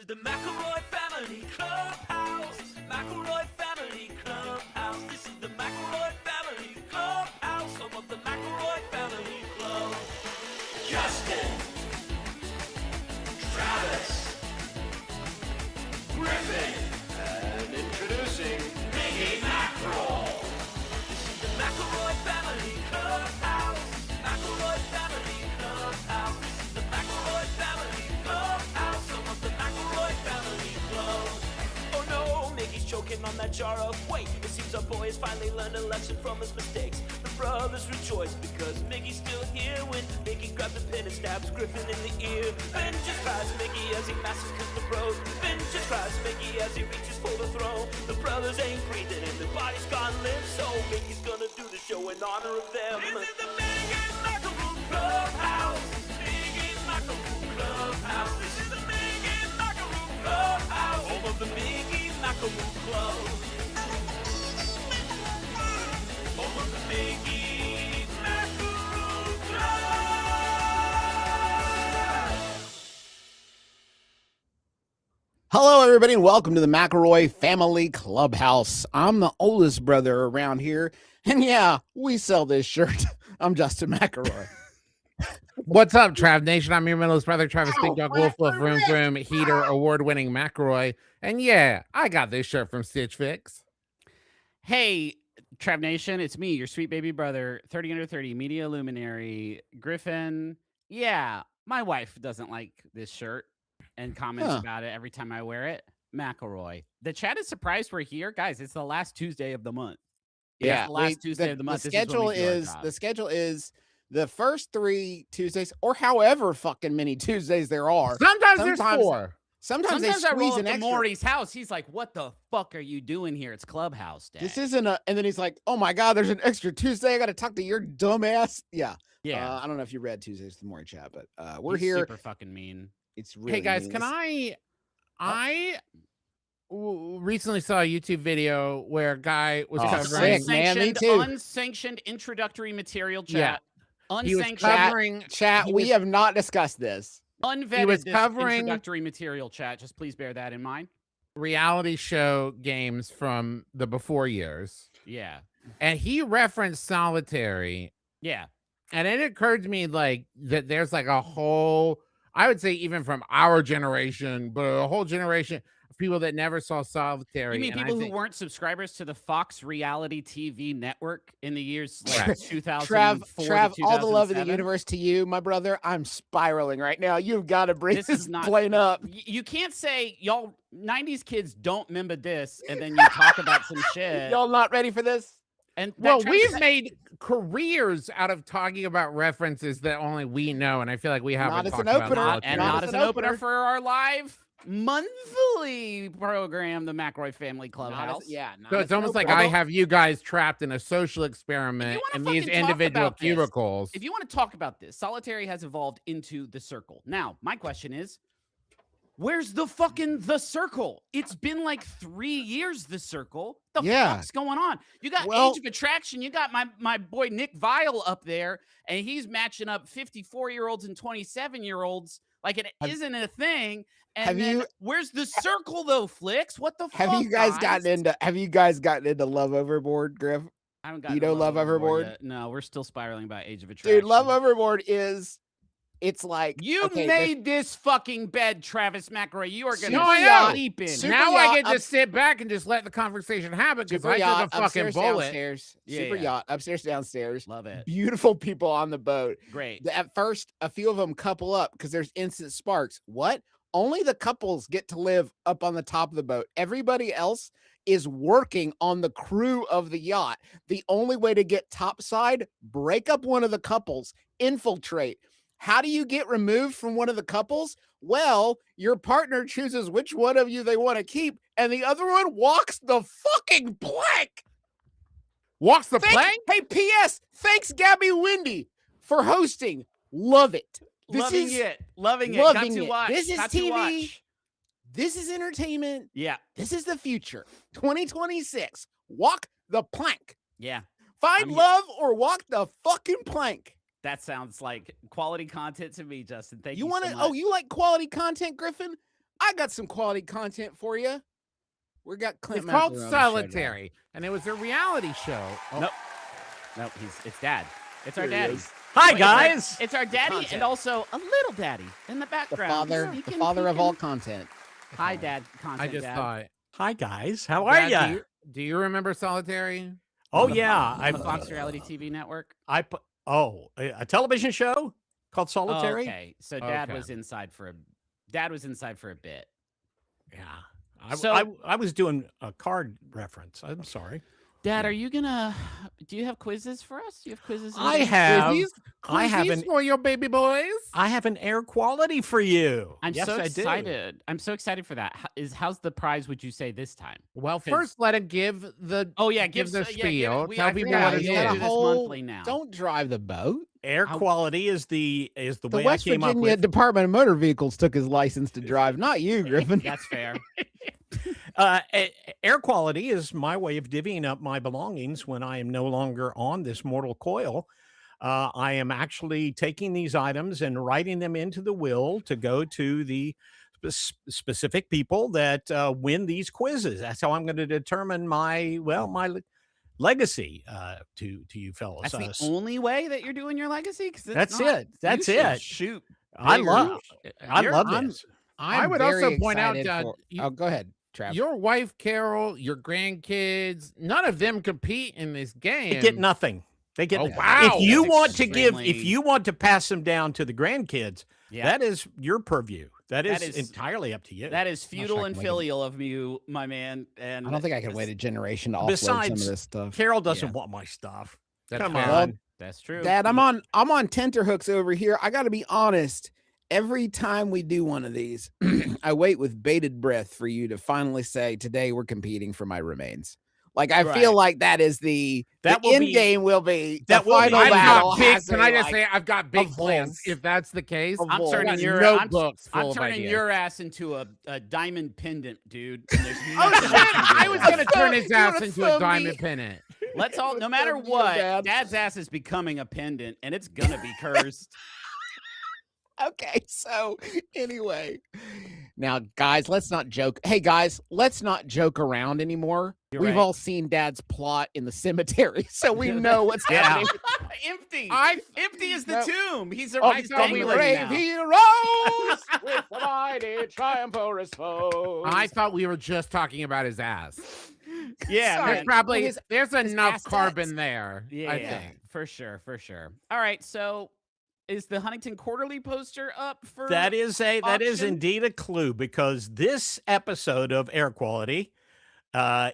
the McElroy Family Clubhouse. McElroy Family Clubhouse. This is the McElroy Family Clubhouse. Home of the McElroy Family Club. Justin, Travis, Griffin, and introducing Miggy Mackerel. This is the McElroy Family Clubhouse. McElroy Family Clubhouse. This is the McElroy Family Clubhouse. Home of the McElroy Family Club. Oh no, Miggy's choking on that jar of weight. It seems our boy has finally learned a lesson from his mistakes. The brothers rejoice because Miggy's still here when Miggy grabs a pen and stabs Griffin in the ear. Ben just cries Miggy as he massacres the bros. Ben just cries Miggy as he reaches for the throne. The brothers ain't breathing and their bodies gone limp, so Miggy's gonna do the show in honor of them. This is the Miggy Mackerel Clubhouse. Miggy Mackerel Clubhouse. This is the Miggy Mackerel Clubhouse. Home of the Miggy Mackerel Club. Home of the Miggy Mackerel Club. Hello, everybody, and welcome to the McElroy Family Clubhouse. I'm the oldest brother around here, and yeah, we sell this shirt. I'm Justin McElroy. What's up, Trav Nation? I'm your middleest brother, Travis Big Dog Wolf Wolf Room Room Heater Award-winning McElroy, and yeah, I got this shirt from Stitch Fix. Hey, Trav Nation, it's me, your sweet baby brother, 30 under 30, media luminary, Griffin. Yeah, my wife doesn't like this shirt and comments about it every time I wear it. McElroy. The chat is surprised we're here. Guys, it's the last Tuesday of the month. Yeah, It's the last Tuesday of the month. The This is when we do our job. the schedule is the first 3 Tuesdays, or however fucking many Tuesdays there are. Sometimes there's 4. Sometimes they Sometimes I squeeze roll up an to extra. Maury's house. He's like, what the fuck are you doing here? It's Clubhouse Day. This isn't a, and then he's like, oh my God, there's an extra Tuesday. I got to talk to your dumbass. Yeah. Yeah. I don't know if you read Tuesdays with the Maury chat, but we're He's here. super fucking mean. It's really Hey guys, mean. can This- I recently saw a YouTube video where a guy was Oh, covering. sick, man, me too. Unsanctioned introductory material Yeah. chat. He was Unsanctioned, covering. Chat, he we was- have not discussed this. unvetted was this covering- introductory material chat. Just please bear that in mind. reality show games from the before years, Yeah. and he referenced Solitary. Yeah. And it occurred to me like that there's like a whole, I would say even from our generation, but a whole generation of people that never saw Solitary. You mean and I people who think- weren't subscribers to the Fox reality TV network in the years like Right. 2004 Trav, to all the love of the 2007? universe to you, my brother. I'm spiraling right now. You've got to bring This this is not- plane up. You can't say y'all 90s kids don't remember this and then you talk about some shit. Y'all not ready for this? And that Well, Travis we've said- made careers out of talking about references that only we know, and I feel like we haven't as talked an about opener, Solitary. not as as an an opener opener. for our live monthly program, the McElroy Family Clubhouse. So it's almost like I have you guys trapped in a social experiment wanna in these fucking talk individual about this, cubicles. If you want to talk about this, Solitary has evolved into the Circle. Now, my question is, where's the fucking the Circle? It's been like 3 years, the Circle. The Yeah. fuck's going on? You got Well- Age of Attraction. You got my boy Nick Vile up there, and he's matching up 54-year-olds and 27-year-olds like it isn't a thing. And have then you- where's the Circle though, Flicks? What the Have fuck, you guys gotten into Love Overboard, Griff? I haven't you gotten know to Love Overboard? yet. No, we're still spiraling about Age of Attraction. Dude, Love Overboard is, it's like You okay, made this fucking bed, Travis McElroy. You are going No, to I know. sleep in. Super Now I yacht get to up- sit back and just let the conversation happen because super I yacht, took a fucking upstairs, bullet. downstairs, Yeah, super yeah. yacht, upstairs, downstairs. Love it. Beautiful people on the boat. Great. At first, a few of them couple up because there's instant sparks. What? Only the couples get to live up on the top of the boat. Everybody else is working on the crew of the yacht. The only way to get topside, break up one of the couples, infiltrate. How do you get removed from one of the couples? Well, your partner chooses which one of you they want to keep, and the other one walks the fucking plank. Walks the plank? Hey, P.S. Thanks, Gabby Windy, for hosting. Love it. This Loving is it. Loving it. loving Got to it. watch. This is Got to TV. watch. This is entertainment. Yeah. This is the future. 2026. Walk the plank. Yeah. Find I'm here. love or walk the fucking plank. That sounds like quality content to me, Justin. Thank you. You want so to? much. Oh, you like quality content, Griffin? I got some quality content for you. We got Clint It's called Mather on the show today. Solitary, and it was a reality show. Oh, Nope, it's Dad. It's our Here he daddy. is. Hi, Wait, guys. It's our daddy Content. and also a little daddy in the The background. the father of all content. Hi, Dad. Content. I just Dad. thought. Hi, guys. How are Dad, ya? do you remember Solitary? Oh yeah, On the Fox Reality TV network. a television show called Solitary. Oh, okay, so Dad Okay. was inside for a bit. Yeah, So- I was doing a card reference. I'm sorry. Dad, do you have quizzes for us? Do you have quizzes? in I there? have. Quizzies? I have Quizzies an. for your baby boys. I have an Air Quality for you. I'm yes, so I do. excited. I'm so excited for that. How's the prize? Would you say this time? Well, 'Cause- first let him give the. Oh yeah, Give the yeah, give spiel. it. Tell I people forgot what we it gotta is. do this monthly now. Don't drive the boat. Air I'll- Quality is the The way West I came Virginia up with. Department of Motor Vehicles took his license to drive, not you, Griffin. That's fair. Air Quality is my way of divvying up my belongings when I am no longer on this mortal coil. I am actually taking these items and writing them into the will to go to the specific people that win these quizzes. That's how I'm going to determine my legacy to you fellows. That's the only way that you're doing your legacy. That's not, it. That's you should it. Shoot. I bigger. love I'm- this. I'm I would very also point out, excited oh, go ahead, Trav. your wife Carol, your grandkids, none of them compete in this game. They get nothing. They get. Oh, wow. If you That's want to give, if extremely- you want to pass them down to the grandkids, Yeah. that is your purview. That That is is- entirely up to you. That is sure feudal I and can wait. filial of you, my man. And I don't think I can wait a generation to offload some of Besides, this stuff. Carol doesn't Yeah. want my stuff. That's Come fine. on. That's true. Dad, I'm on tenterhooks over here. I got to be honest. Every time we do one of these, I wait with bated breath for you to finally say, "Today we're competing for my remains." Like I feel Right. like that is the That will end be- game will be that the will be- final I've battle. got big. has Can to I be just like- say I've got big of plans? bulls. If that's the case, Of I'm bulls. turning I've got your notebooks full I'm of turning ideas. your ass into a diamond pendant, dude. and there's Oh nothing shit! you can do I was about gonna it. turn his You ass wanna into a throw diamond me- pennant. Let's all, no matter Throw me your what, dad. Dad's ass is becoming a pendant, and it's gonna be cursed. Okay, so anyway, now guys, let's not joke. Hey guys, let's not joke around anymore. You're We've right. all seen Dad's plot in the cemetery, so we know what's Yeah. happening. Empty. I Empty is the Nope. tomb. He's a Oh, he's thought we dangling were brave now. heroes with the mighty triumph for his foes. I thought we were just talking about his ass. Yeah, Sorry. There's probably his- there's his enough assets. carbon there. Yeah, I think. for sure, for sure. All right, so is the Huntington Quarterly poster up for That is auction? indeed a clue because this episode of Air Quality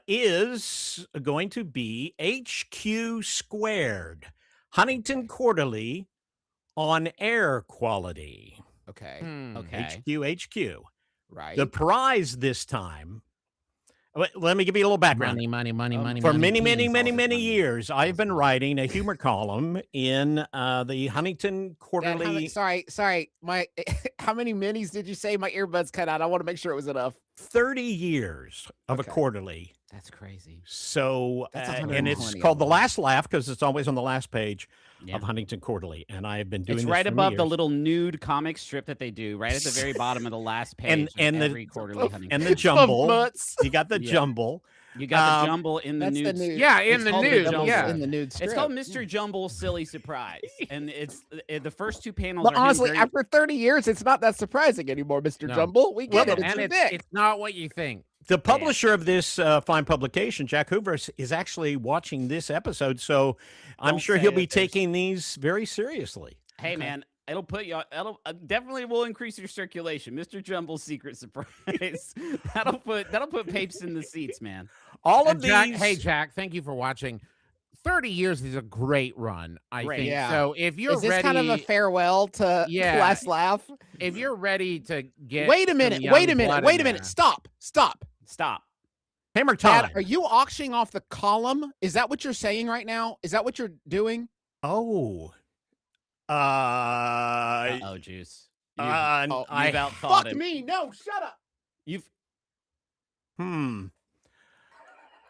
is going to be HQ squared, Huntington Quarterly on Air Quality. Okay, Okay. HQ. right. The prize this time. Let me give you a little background. Money. For many money. years, I've been writing a humor column in the Huntington Dad, Quarterly. sorry. My how many minis did you say? My earbuds cut out. I want to make sure it was enough. 30 years of Okay. a quarterly. That's crazy. So, That's and it's 120 called of The them. Last Laugh because it's always on the last page Yeah. of Huntington Quarterly. And I have been doing It's this right for above the years. little nude comic strip that they do, right at the very bottom of the last page. And of the- every quarterly Huntington. and the jumble. Mutts. You got the Yeah. jumble. You got the um, jumble in the That's the nude. nude. Yeah, in It's the called the nude. jumble. Yeah. in the nude. It's Strip. called Mr. Jumble Silly Surprise, and it's the first two panels. But are him honestly, very- after 30 years, it's not that surprising anymore, Mr. No. Jumble. We Well, get it. It's and your it's, dick. it's not what you think. The publisher of this fine publication, Jack Hoover, is actually watching this episode. So I'm Don't sure say he'll it, be there's- taking these very seriously. hey man, it'll put you. It'll definitely will increase your circulation, Mr. Jumble's secret surprise. that'll put papes in the seats, man. All of And these. Jack, hey Jack, thank you for watching. 30 years is a great run, I Great. think. Yeah. So if you're Is this ready, kind of a farewell to Yeah. Last Laugh? if you're ready to get Wait a some minute. young Wait a minute. blood Wait in a minute. there- Stop. Stop. Hammer time. Dad, are you auctioning off the column? Is that what you're saying right now? Is that what you're doing? Oh. Oh, juice. You've I outthought Fuck him. me. No, shut up. You've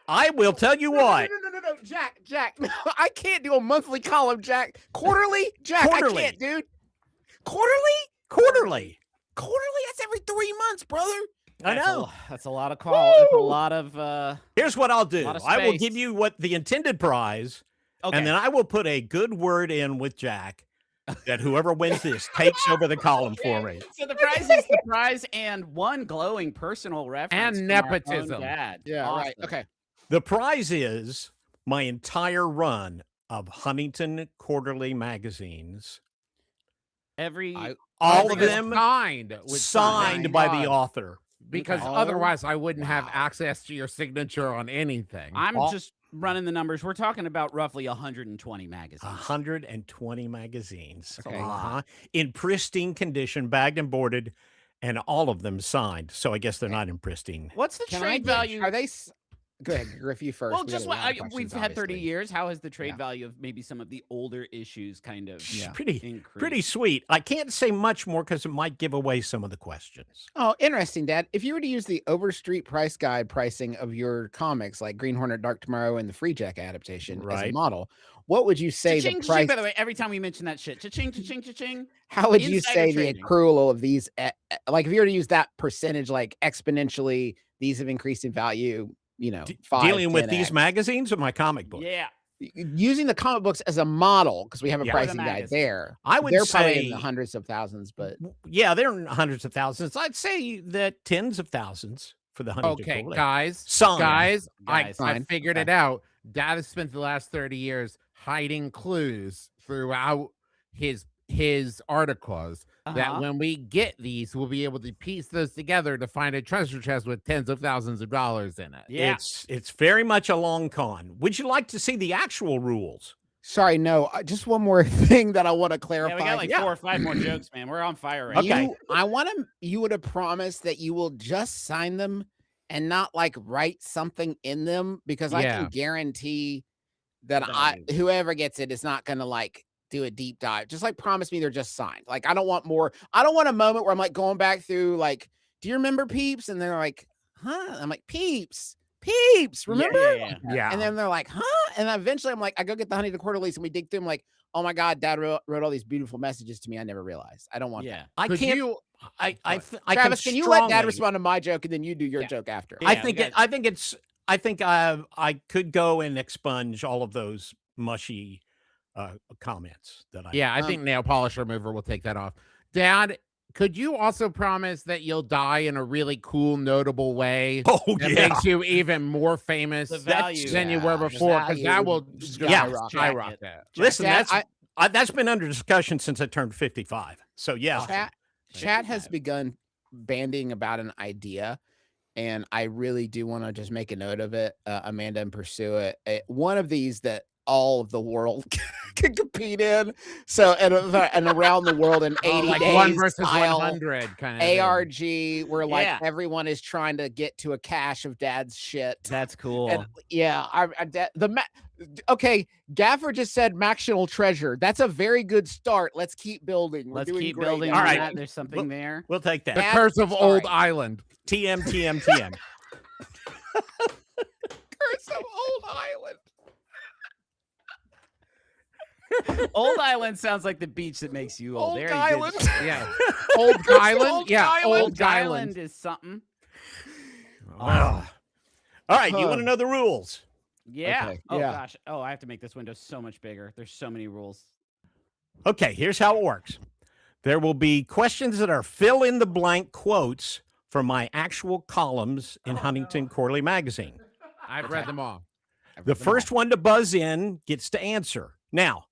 I will tell you what. No, Jack. No, I can't do a monthly column, Jack. Quarterly? Jack, Quarterly. I can't, dude. Quarterly? Quarterly. Quarterly? That's every 3 months, brother. I know. That's a lot of call. That's a lot of. Here's what I'll do. lot of I will give space. you what the intended prize, Okay. and then I will put a good word in with Jack that whoever wins this takes over the column for me. So the prize is the prize and one glowing personal reference And from our own nepotism. Dad. Yeah, right. Awesome. Okay. The prize is my entire run of Huntington Quarterly magazines. Every All of Everything is them signed with signed by the author. because Okay. otherwise I wouldn't have Wow. access to your signature on anything. I'm All- just running the numbers. We're talking about roughly 120 magazines. 120 magazines. Okay. In pristine condition, bagged and boarded, and all of them signed. So I guess they're not in pristine. What's the Can I trade get- value? Are they? Go ahead, Griff. You first. Well, We just got a what lot of we've questions, had 30 obviously. years. How has the trade Yeah. value of maybe some of the older issues kind of It's Yeah. pretty increased? sweet. I can't say much more because it might give away some of the questions. Oh, interesting, Dad. If you were to use the Overstreet price guide pricing of your comics, like Green Hornet, Dark Tomorrow, and the Free Jack adaptation as a Right. model, what would you say Cha-ching, the cha-ching, price? by the way, every time we mention that shit, cha-ching, cha-ching, cha-ching. How would you insider say the trading. accrual of these? Like, if you were to use that percentage, like exponentially, these have increased in value. You know, Dealing with these 10x. magazines or my comic book? Yeah. Using the comic books as a model, because we have a Yeah. pricing The guide magazine. there. I would They're probably in say- the hundreds of thousands, but Yeah, they're in hundreds of thousands. I'd say that tens of thousands for the Huntington Okay, Quarterly. guys, Signed. guys, I Signed. figured it Okay. out. Dad has spent the last 30 years hiding clues throughout his articles that Uh-huh. when we get these, we'll be able to piece those together to find a treasure chest with tens of thousands of dollars in it. Yeah. It's very much a long con. Would you like to see the actual rules? sorry, no. Just one more thing that I want to clarify. Yeah, we got like Yeah. 4 or 5 more jokes, man. We're on fire right Okay. I want you would have promised that you will just sign them and not like write something in them, because I Yeah. can guarantee that Value. whoever gets it is not going to like do a deep dive. Just like promise me they're just signed. Like, I don't want more. I don't want a moment where I'm like going back through like, do you remember Peeps? And they're like, huh? I'm like, Peeps, remember? Yeah. And then they're like, huh? And then eventually I'm like, I go get the Huntington Quarterlies and we dig through them like, oh my God, Dad wrote all these beautiful messages to me. I never realized. I don't want Yeah. that. I Could can't. you- Travis, can you let Dad strongly- respond to my joke and then you do your Yeah. joke after? Yeah. I think I could go and expunge all of those mushy comments that I. Yeah, I think nail polish remover will take that off. Dad, could you also promise that you'll die in a really cool, notable way Oh that yeah. makes you even more famous The value. than you were Yeah, the before? Because that value will would Yeah. skyrocket. Listen, Dad, that's been under discussion since I turned 55. So yeah. Chat has begun banding about an idea, and I really do want to just make a note of it, Amanda, and pursue it. One of these that all of the world can compete in. So and around the world in 80 like days 1 versus style 100 kind of thing. ARG, where like Yeah. everyone is trying to get to a cache of Dad's shit. That's cool. And yeah, okay. Gaffer just said Mackerel treasure. That's a very good start. Let's keep building. We're Let's doing keep great, building guys. All on right. that. There's something there. We'll take The that. curse of Sorry. Old Island. TM. Curse of Old Island. Old Island sounds like the beach that makes you old. Old There you Island. did. Yeah. Old Island? Old Yeah, Island. Old Island. is something. All right. You Huh. want to know the rules? Yeah. Okay, Oh yeah. gosh. Oh, I have to make this window so much bigger. There's so many rules. Okay, here's how it works. There will be questions that are fill in the blank quotes from my actual columns in Huntington Quarterly magazine. I've read them all. The first one to buzz in gets to answer. Now,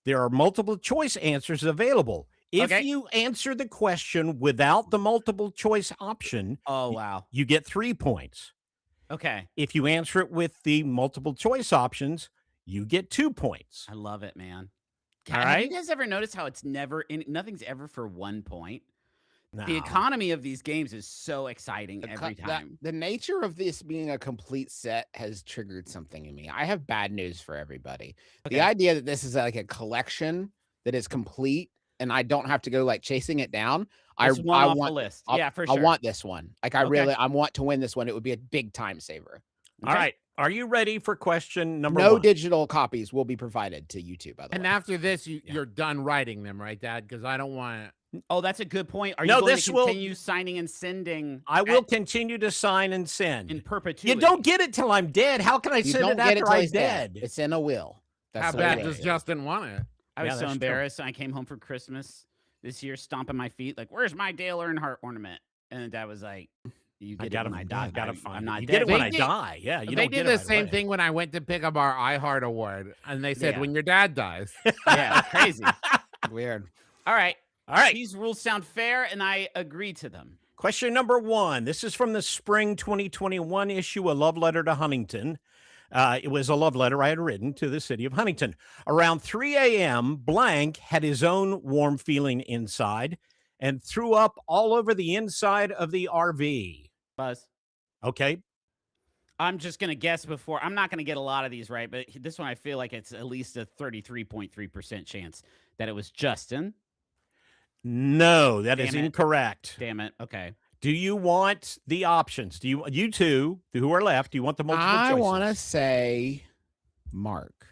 there are multiple choice answers available. If Okay. you answer the question without the multiple choice option, Oh wow. you get 3 points. Okay. If you answer it with the multiple choice options, you get 2 points. I love it, man. All Have right. you guys ever noticed how it's never nothing's ever for 1 point? The Now, economy of these games is so exciting every time. The nature of this being a complete set has triggered something in me. I have bad news for everybody. Okay. The idea that this is like a collection that is complete and I don't have to go like chasing it down. It's one I off want the list. I- Yeah, for I sure. want this one. Like I Okay. want to win this one. It would be a big time saver. all right. Are you ready for question number No 1? digital copies will be provided to YouTube, by the And way. after this, you're done writing them, right, Dad? Because I don't want Oh, that's a good point. Are you No, going this to will- continue signing and sending? I will continue to sign and send. in perpetuity. You don't get it till I'm dead. How can I You send don't it get it after till I'm he's dead. dead? It's in a will. How That's the way bad it does is. Justin want it? I was Yeah, so that's true. embarrassed. And I came home for Christmas this year, stomping my feet, like, "Where's my Dale Earnhardt ornament?" And Dad was like, "You I get gotta, it when I die. gotta I'm find not it. You dead get it when They I did- die. Yeah, you They don't did get the it right same away. thing when I went to pick up our iHeart Award, and they said, Yeah. "When your dad dies." Yeah, crazy. Weird. All right, All right. these rules sound fair, and I agree to them. Question number 1. This is from the spring 2021 issue, A Love Letter to Huntington. It was a love letter I had written to the city of Huntington. Around 3 a.m., blank had his own warm feeling inside and threw up all over the inside of the RV. Buzz. Okay. I'm just gonna guess before. I'm not gonna get a lot of these right, but this one I feel like it's at least a 33.3% chance that it was Justin. No, that is Damn it. incorrect. Damn it. Okay. Do you want the options? Do you two who are left, do you want the multiple I choices? want to say Mark.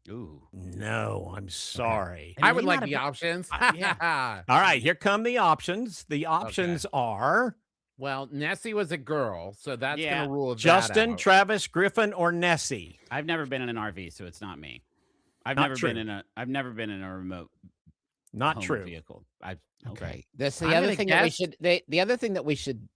Ooh. No, I'm sorry. I And would may like not the have options. yeah. All right, here come the options. The options are Well, Nessie was a girl, so that's Yeah. gonna rule that Justin, out. Travis, Griffin, or Nessie. I've never been in an RV, so it's not me. I've Not never true. I've never been in a remote Not home true. vehicle. Okay. That's the I'm other gonna thing that we guess- should. The other thing that we should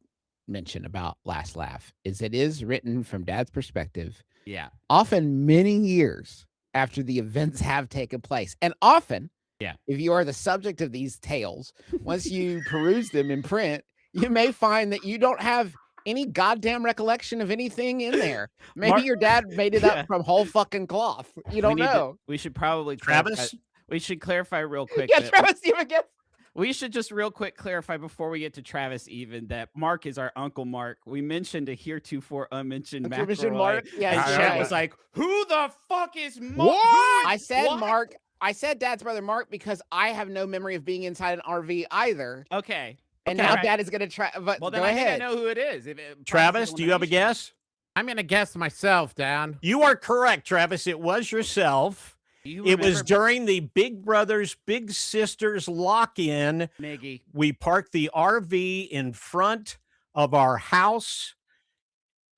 mention about Last Laugh is it is written from Dad's perspective, Yeah. often many years after the events have taken place, and often, Yeah. if you are the subject of these tales, once you peruse them in print, you may find that you don't have any goddamn recollection of anything in there. Maybe Mark- your dad made it Yeah. up from whole fucking cloth. You don't know. We should probably Travis? We should clarify real quick. Yeah, that Travis, you guess. we should just real quick clarify before we get to Travis even that Mark is our Uncle Mark. We mentioned a heretofore unmentioned Unmentioned McElroy. Mark? Yeah, and that's Chet right. was like, "Who the fuck is Mark?" What? I said What? Mark. I said Dad's brother Mark because I have no memory of being inside an RV either. Okay. And Okay, now alright. Dad is going to try. But Well, then go I think ahead. I know who it is. If it Travis, process do you have a elimination. guess? I'm gonna guess myself, Dan. You are correct, Travis. It was yourself. Do you It was remember during the Big Brothers Big Sisters lock-in. Miggy? We parked the RV in front of our house,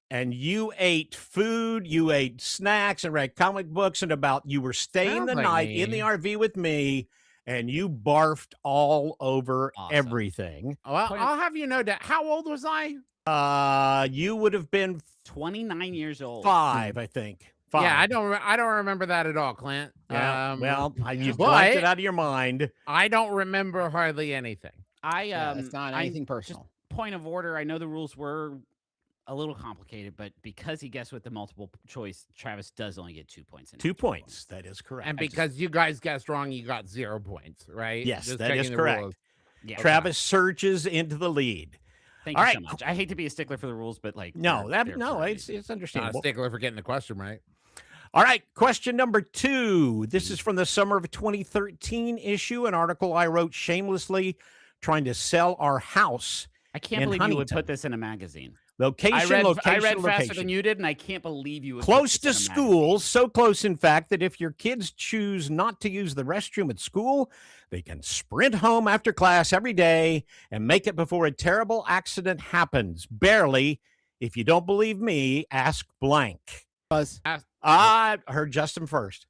and you ate food, you ate snacks, and read comic books, and you were staying Sounds the like night in me. the RV with me, and you barfed all over Awesome. everything. Well, Point- I'll have you know that. How old was I? You would have been 29 years old. 5, I think. 5. Yeah, I don't remember that at all, Clint. Yeah, well, you but- blanked it out of your mind. I don't remember hardly anything. Yeah, it's not anything personal. Point of order. I know the rules were a little complicated, but because he guessed with the multiple choice, Travis does only get 2 points. 2 points. That is correct. And because you guys guessed wrong, you got 0 points, right? Yes, Just that is checking the correct. rules. Yeah, Travis surges into the lead. Thank All you so right. much. I hate to be a stickler for the rules, but like No, they're no, for a it's reason. Not a understandable. stickler for getting the question right. All right, question number 2. This is from the summer of 2013 issue, an article I wrote shamelessly trying to sell our house. I can't in believe you would Huntington. put this in a magazine. Location, I read location, faster location. than you did, and I can't believe you would Close put to this in a magazine. school, so close, in fact, that if your kids choose not to use the restroom at school, they can sprint home after class every day and make it before a terrible accident happens. Barely. If you don't believe me, ask blank. Buzz. I heard Justin first.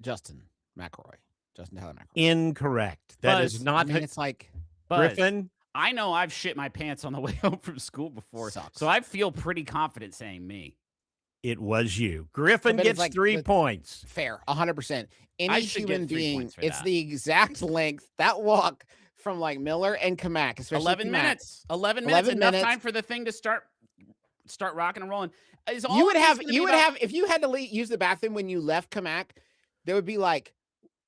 Justin McElroy. Justin Tyler McElroy. Incorrect. That is Buzz, not I mean, it's like Buzz, Griffin. I know I've shit my pants on the way home from school before, Sucks. so I feel pretty confident saying me. It was you. Griffin But it's gets like 3 with- points. fair, 100%. Any should human get 3 being, points for it's that. the exact length that walk from like Miller and Kamak, especially 11 Kamak. minutes. 11 minutes. 11 Enough minutes. time for the thing to start rocking and rolling. Is all You of would this have, gonna you be would about- have, if you had to use the bathroom when you left Kamak, there would be like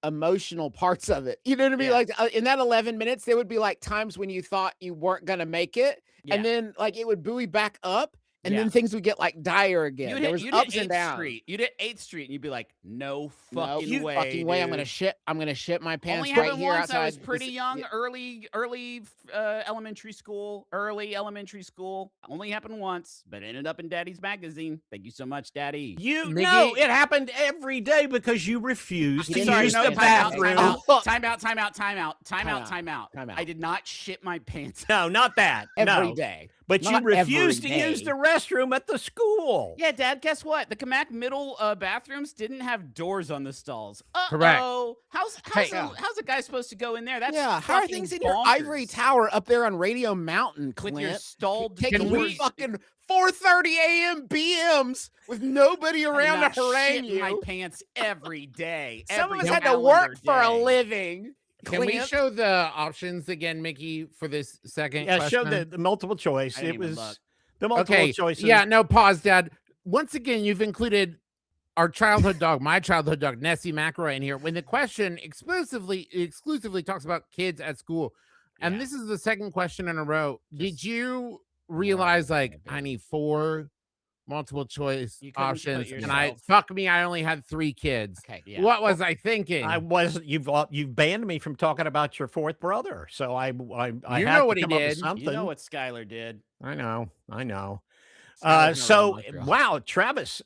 emotional parts of it. You know what I mean? Yeah. Like in that 11 minutes, there would be like times when you thought you weren't going to make it. Yeah. And then like it would buoy back up. And Yeah. then things would get like dire again. You'd There hit, was you'd ups hit and 8th downs. Street. You'd hit 8th Street, and you'd be like, no No fucking way, fucking way. dude. I'm gonna shit my pants Only right happened here once. outside. I was pretty this- young, yeah. early elementary school. Only happened once, but ended up in Daddy's magazine. Thank you so much, Daddy. You Miggy- know it happened every day because you refused to Sorry, use no, the time out, bathroom. time out. Time out. Time out. I did not shit my pants. No, not that. Every no. day. But you Not refused to every use day. the restroom at the school. Yeah, Dad, guess what? The Kamak middle bathrooms didn't have doors on the stalls. Correct. How's Hey. a guy supposed to go in there? That's Yeah, how are fucking things in your bonkers. ivory tower up there on Radio Mountain, Clint? with your stalled Taking Can you we- fucking 4:30 a.m. BMs with nobody I did around not to harangue shit my you. pants every day. Some of every us had to calendar work for a day. living. Can we Clint. show the options again, Mickey, for this second Yeah, question? show the multiple choice. I didn't It even was look. the multiple Okay. choices. Yeah, no, pause, Dad. Once again, you've included our childhood dog, my childhood dog, Nessie McElroy, in here. When the question exclusively talks about kids at school, and Yeah. this is the second question in a row. Did you realize like I need 4 multiple choice You couldn't put options, and yourself- I only had 3 kids. Okay. Yeah. What was I thinking? You've banned me from talking about your 4th brother. So I You had know to what he come up with did. something. You know what Skylar did. I know. Skylar's So not around Montreal. wow, Travis.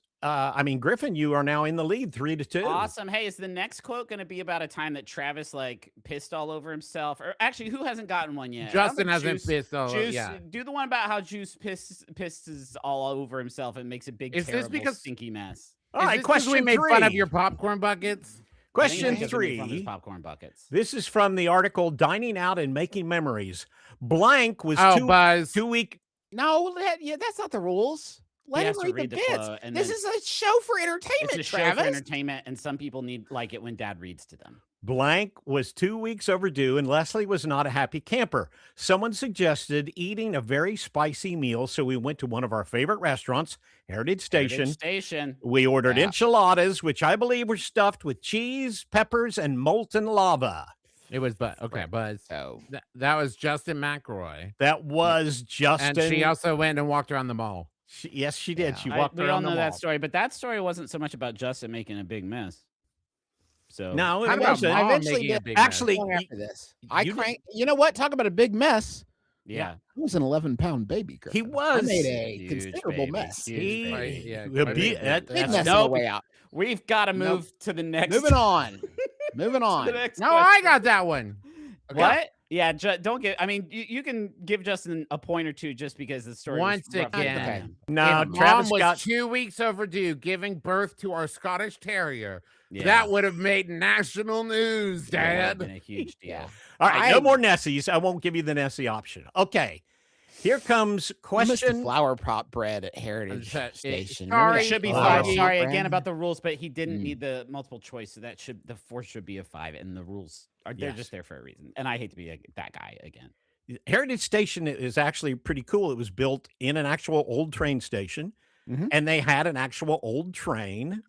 Griffin, you are now in the lead, 3-2. Awesome. Hey, is the next quote going to be about a time that Travis like pissed all over himself? Or actually, who hasn't gotten one yet? I don't Justin think hasn't Juice- pissed all over. Juice, Yeah. do the one about how Juice pisses all over himself and makes a big, Is this terrible, because- stinky mess. All Is right, this 'cause question we made 3. fun of your popcorn buckets. I think Question it's because we made fun of his 3. popcorn buckets. This is from the article "Dining Out and Making Memories." Blank was Oh, Buzz. 2 week. No, that's not the rules. Let He him has to read the read the bits. quote, and This then- is a show for entertainment, It's a show Travis. for entertainment, and some people like it when Dad reads to them. Blank was 2 weeks overdue, and Leslie was not a happy camper. Someone suggested eating a very spicy meal, so we went to one of our favorite restaurants, Heritage Station. Heritage Station. We ordered Yeah. enchiladas, which I believe were stuffed with cheese, peppers, and molten lava. It was Buzz. Okay, Buzz. So That was Justin McElroy. That was Justin. And she also went and walked around the mall. Yes, she did. Yeah. She walked We all around know the that mall. story, but that story wasn't so much about Justin making a big mess. So No, How it about wasn't. I Mom eventually making a did- big mess? Actually, long after this, I you did- crank. You know what? Talk about a big mess. yeah. I was an 11-pound baby girl. He I was. made a Huge considerable baby. mess. Huge He- baby. Yeah, Well, quite be- a bit. that- Big that's mess on the Nope. way out. We've got to Nope. move to the next. Moving on. Moving on. next No, I question. got that one. Okay. What? Yeah, don't give. I mean, you can give Justin a point or two just because the story. Once was rough. again. Okay. No, If Travis Mom was got 2 weeks overdue giving birth to our Scottish Terrier. Yeah. That would have made national news, That would've Dad. been a huge deal. Yeah. All right, no I- more Nessies. I won't give you the Nessie option. Okay. Here comes You missed the question. flower prop bread at Heritage It- Station. sorry. Remember It that should be Oh. five. flower Sorry bread? again about the rules, but he didn't Mm. need the multiple choice, so the force should be a 5, and the rules they're Yes. just there for a reason. And I hate to be that guy again. Heritage Station is actually pretty cool. It was built in an actual old train station, Mhm. and they had an actual old train.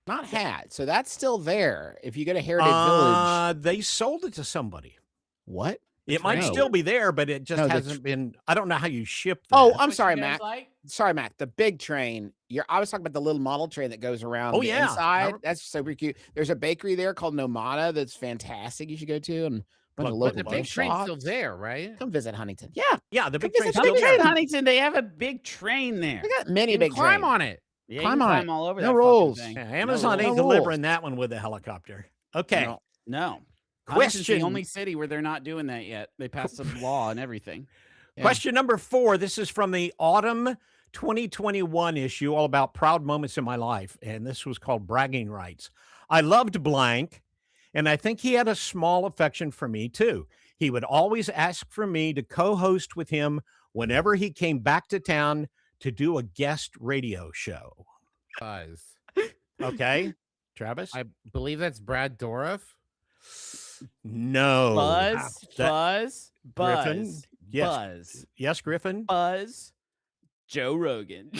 Not had. So that's still there. If you go to Heritage Village. They sold it to somebody. What? It might train? still be there, but it just No, the hasn't been. I don't know how you ship that. Oh, That's I'm what sorry, you guys Mac. like? Sorry, Mac. The big train. I was talking about the little model train that goes around Oh, the yeah. inside. That's super cute. There's a bakery there called Nomada that's fantastic. You should go to, and a bunch Look, of But local the big gift train's still shops. there, right? Come visit Huntington. Yeah, Yeah, the big Come train's visit still the there. train. Huntington, they have a big train there. we got many You big can climb trains. on it. Yeah, Climb you on can it. climb all over No that fucking rules. thing. Yeah, No Amazon rules. ain't No delivering that one with a helicopter. Okay. No. Huntington's Question. the only city where they're not doing that yet. They passed some law and everything. Yeah. Question number 4. This is from the autumn 2021 issue, all about proud moments in my life. And this was called Bragging Rights. I loved blank, and I think he had a small affection for me too. He would always ask for me to co-host with him whenever he came back to town to do a guest radio show. Buzz. Okay, Travis? I believe that's Brad Dourif. No. Buzz, That- Buzz, Griffin? Buzz, Yes. Buzz, Yes, Griffin? Buzz, Joe Rogan.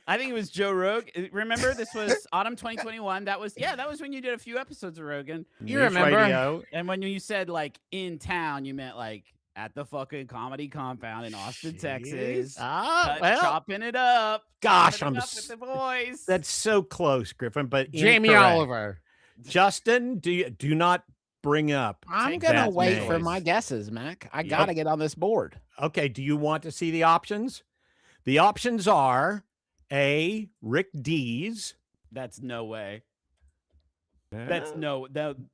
I think it was Joe Rogan. Remember, this was autumn 2021. That was when you did a few episodes of Rogan. You News remember. radio. And when you said like in town, you meant like at the fucking comedy compound in Austin, Jeez. Texas. Well, Chopping it up. gosh, chopping it I'm up with the boys. that's so close, Griffin, but Jamie incorrect. Oliver. Justin, do not bring up. I'm Take gonna that wait name. for my guesses, Mac. I Yeah. gotta get on this board. Okay, do you want to see the options? The options are A, Rick Dees, That's no way. That's no.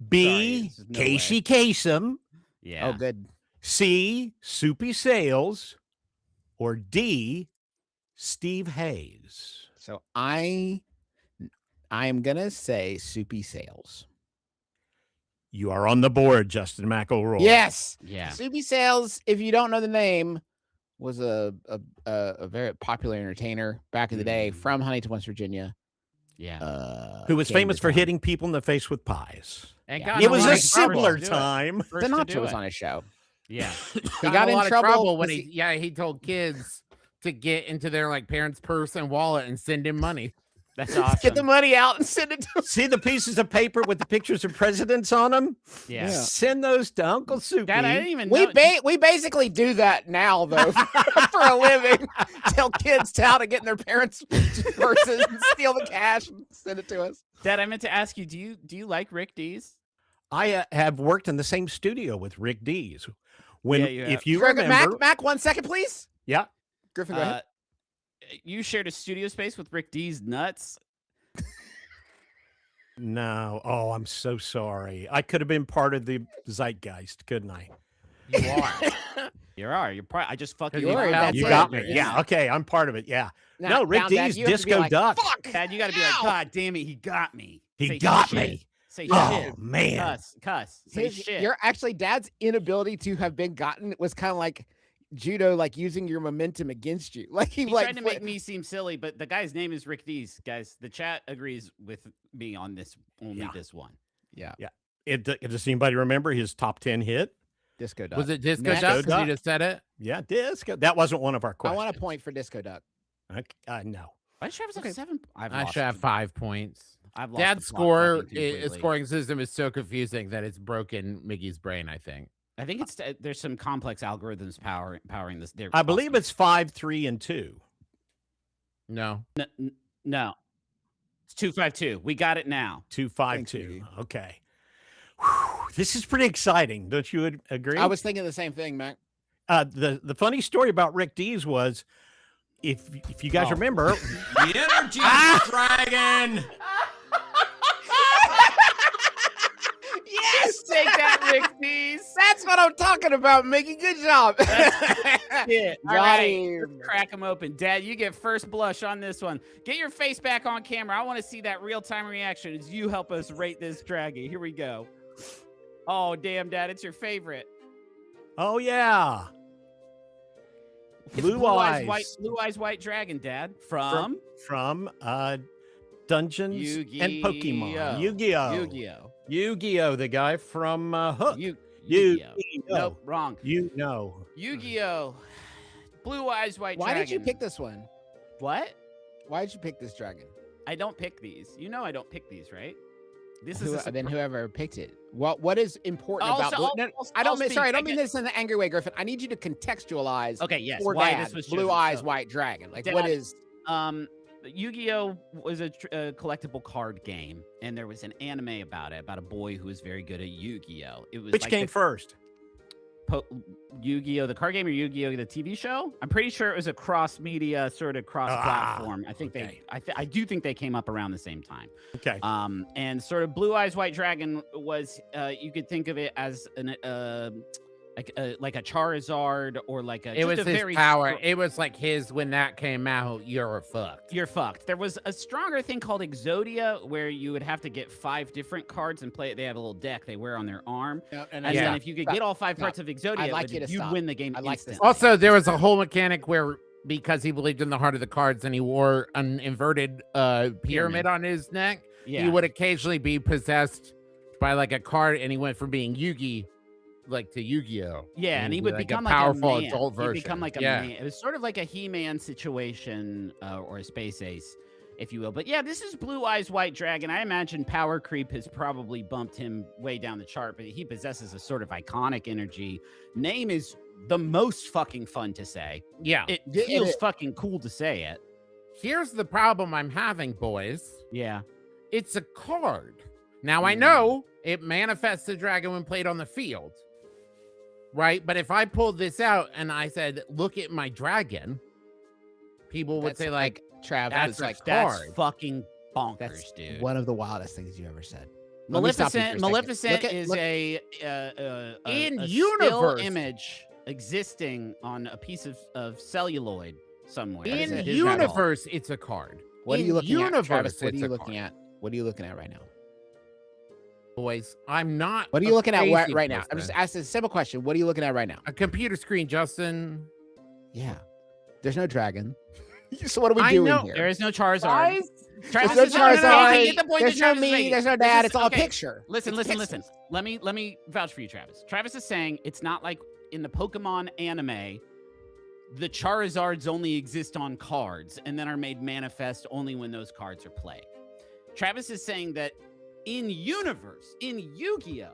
B, sorry, no Casey way. Kasem, Yeah. Oh, good. C, Soupy Sales, or D, Steve Hayes. So I am gonna say Soupy Sales. You are on the board, Justin McElroy. Yes. Yeah. Soupy Sales, if you don't know the name, was a very popular entertainer back in the day from Huntington, West Virginia. Yeah. Who was came famous to for town. hitting people in the face with pies. And Yeah. got It in was lot a of trouble. simpler Do it. time. First to Sinatra do was it. on his show. Yeah. He got a in lot of trouble when 'cause he told kids to get into their like parents' purse and wallet and send him money. That's awesome. Get the money out and send it to See the pieces of paper with the pictures of presidents on them? Yeah. Yeah. Send those to Uncle Soupy. Dad, I didn't even we know. we basically do that now though for a living. Tell kids how to get in their parents' purses and steal the cash and send it to us. Dad, I meant to ask you. Do you like Rick Dees? I have worked in the same studio with Rick Dees. When, Yeah, you have. if you Griffin, remember, Mac, 1 second, please. yeah, Griffin, go ahead. You shared a studio space with Rick Dees nuts. no, oh, I'm so sorry. I could have been part of the zeitgeist, couldn't I? You are. You are. You're probably. I just fucking. You are, out. that's You it. got me. Yeah, okay, I'm part of it. Yeah, no, Rick Dad, Dees, you have to be Disco like, Duck. Fuck. Dad, you got to be like, God damn it, he got me. He Say got shit. me. Say Oh shit. man, Cuss. Say His, shit. your actually dad's inability to have been gotten was kind of like judo, like using your momentum against you. Like he He like tried to make me seem silly, but the guy's name is Rick Dees. Guys, the chat agrees with me on this. Only Yeah. this one. yeah, does anybody remember his top 10 hit? Disco Duck. Was it Disco Next. Duck? Disco 'Cause you Duck. just said it. Yeah, Disco. That wasn't one of our I questions. want a point for Disco Duck. No. Why should I have 7? I should have 5 points. I've lost Dad's the plot fucking score completely. scoring system is so confusing that it's broken Miggy's brain, I think. I think it's there's some complex algorithms powering this. They're I believe awesome. it's 5, 3, and 2. No. No. It's 252. We got it now. 2, 5, Thank 2. you. Okay. Whew, this is pretty exciting. Don't you agree? I was thinking the same thing, Mac. The funny story about Rick Dees was, if you guys Oh. remember, The energy dragon. Yes, Take that, Rick Dees. that's what I'm talking about, Mickey. Good job. Yeah. All Got right. him. Let's crack them open. Dad, you get first blush on this one. Get your face back on camera. I want to see that real-time reaction as you help us rate this dragon. Here we go. Oh, damn, Dad. It's your favorite. oh yeah, It's Blue Eyes. Blue Eyes White Dragon, Dad. From from Dungeons and Pokemon. Yu-Gi-Oh. Yu-Gi-Oh. Yu-Gi-Oh. Yu-Gi-Oh, the guy from Hook. Yu-Gi-Oh. Yu-Gi-Oh. Nope, wrong. You know. Yu-Gi-Oh. Blue Eyes White Why Dragon. did you pick this one? What? Why did you pick this dragon? I don't pick these. You know I don't pick these, right? This is Then whoever picked it. What is important Also, about Blue? I'll- No, I'll- I don't I'll mean speak. sorry. I I don't mean get- this in an angry way, Griffin. I need you to contextualize. Okay, yes. For Why Dad, this was Blue chosen. Eyes So, White Dragon. Like Dad, what is? Yu-Gi-Oh was a collectible card game, and there was an anime about it, about a boy who was very good at Yu-Gi-Oh. It was Which like came first? Yu-Gi-Oh, the card game, or Yu-Gi-Oh, the TV show? I'm pretty sure it was a cross-media, sort of cross-platform. I think okay. I do think they came up around the same time. Okay. And sort of Blue Eyes White Dragon was, you could think of it as an like a Charizard or like a. It just was a his very power. It was like his when that came out, you're fucked. You're fucked. There was a stronger thing called Exodia where you would have to get 5 different cards and play it. They have a little deck they wear on their arm. And And Yeah. then if you could get all 5 Stop. parts of Exodia, I'd like you to you'd stop. win the game I like this. instantly. Also, there was a whole mechanic where because he believed in the heart of the cards and he wore an inverted pyramid on his neck, yeah. he would occasionally be possessed by like a card, and he went from being Yugi like to Yu-Gi-Oh. Yeah, and he would like become a like powerful a man. adult version. He'd become like a Yeah. man. It was sort of like a He-Man situation or a Space Ace, if you will. But yeah, this is Blue Eyes White Dragon. I imagine power creep has probably bumped him way down the chart, but he possesses a sort of iconic energy. Name is the most fucking fun to say. Yeah. It Yeah, feels it- fucking cool to say it. Here's the problem I'm having, boys. Yeah. It's a card. Now, I know it manifests the dragon when played on the field, right? But if I pulled this out and I said, look at my dragon, people would That's say, like, Trav, that's that's like card. That's fucking bonkers, that's dude. one of the wildest things you ever said. Let me stop you for a second. Maleficent Look at- is look- a still universe. image existing on a piece of celluloid somewhere. is in it? universe, it's a card. What are In you looking at, Travis? universe, What are it's you a looking card. at? What are you looking at right now? Boys, I'm not. What are a you looking at crazy right now? I'm just person. asking a simple question. What are you looking at right now? A computer screen, Justin. Yeah, there's no dragon. So what are we I doing know. here? There is no Charizard. Guys, Travis There's no is- Charizard. you get the point There's that no Travis is me. making. There's no This dad. is- It's all a okay, picture. Listen, It's listen. pixels. Let me vouch for you, Travis. Travis is saying it's not like in the Pokemon anime, the Charizards only exist on cards and then are made manifest only when those cards are played. Travis is saying that in universe, in Yu-Gi-Oh,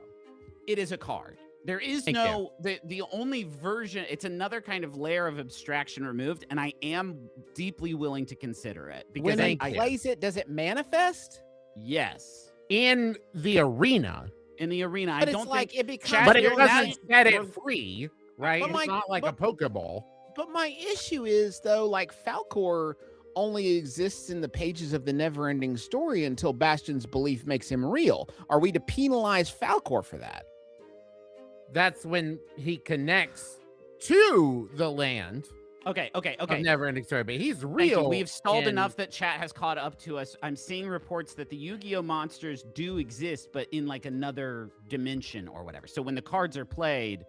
it is a card. There is Thank no the only version. It's another kind of layer of abstraction removed, and I am deeply willing to consider it because When he I plays it, does it manifest? yes, in the arena, in the arena, But I it's don't like think. it becomes. Chad, but it you're- doesn't now- set you're- it free, right? But It's my- not like a Pokeball. But my issue is though, like Falcor only exists in the pages of the never-ending story until Bastion's belief makes him real. Are we to penalize Falcor for that? That's when he connects to the land Okay. of Neverending Story. But he's Thank real. you. We've stalled in- enough that chat has caught up to us. I'm seeing reports that the Yu-Gi-Oh monsters do exist, but in like another dimension or whatever. So when the cards are played,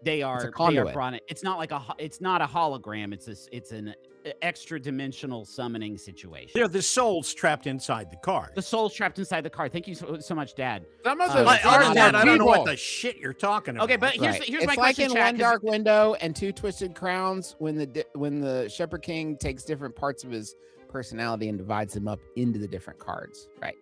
they are conduit. brought in. It's not like it's not a hologram. It's an extra dimensional summoning situation. They're the souls trapped inside the card. The soul's trapped inside the card. Thank you so much, Dad. Some of Uh, those Like, cards Other than that, are I don't know what people. the shit you're talking about. Okay, but here's Right. here's It's my like question, in chat, One 'cause- Dark Window and Two Twisted Crowns when the Shepherd King takes different parts of his personality and divides them up into the different cards. Right.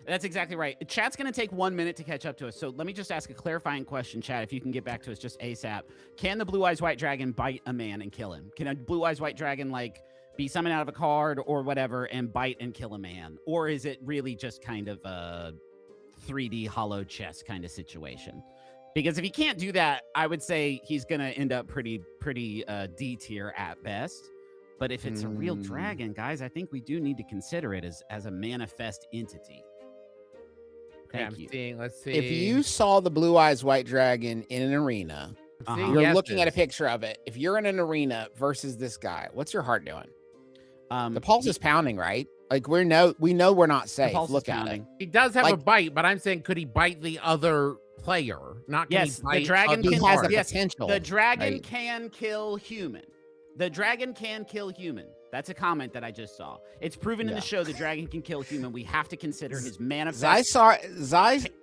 That's exactly right. Chat's going to take 1 minute to catch up to us. So let me just ask a clarifying question, Chat, if you can get back to us just ASAP. Can the Blue Eyes White Dragon bite a man and kill him? Can a Blue Eyes White Dragon, like, be summoned out of a card or whatever and bite and kill a man? Or is it really just kind of a 3D hollow chess kind of situation? Because if he can't do that, I would say he's going to end up pretty D tier at best. But if it's a real dragon, guys, I think we do need to consider it as a manifest entity. Okay, Thank I'm you. seeing, let's see. If you saw the Blue Eyes White Dragon in an arena, I'm seeing you're yeses. looking at a picture of it. If you're in an arena versus this guy, what's your heart doing? Um, The pulse is pounding, right? Like we know we're not the safe. pulse is Look at it. pounding. He does have a Like- bite, but I'm saying, could he bite the other player? Not can Yes, he the bite dragon other He can- has the cards? yes, potential. The dragon right? can kill human. The dragon can kill human. That's a comment that I just saw. It's proven in Yeah. the show the dragon can kill human. We have to consider his manifest.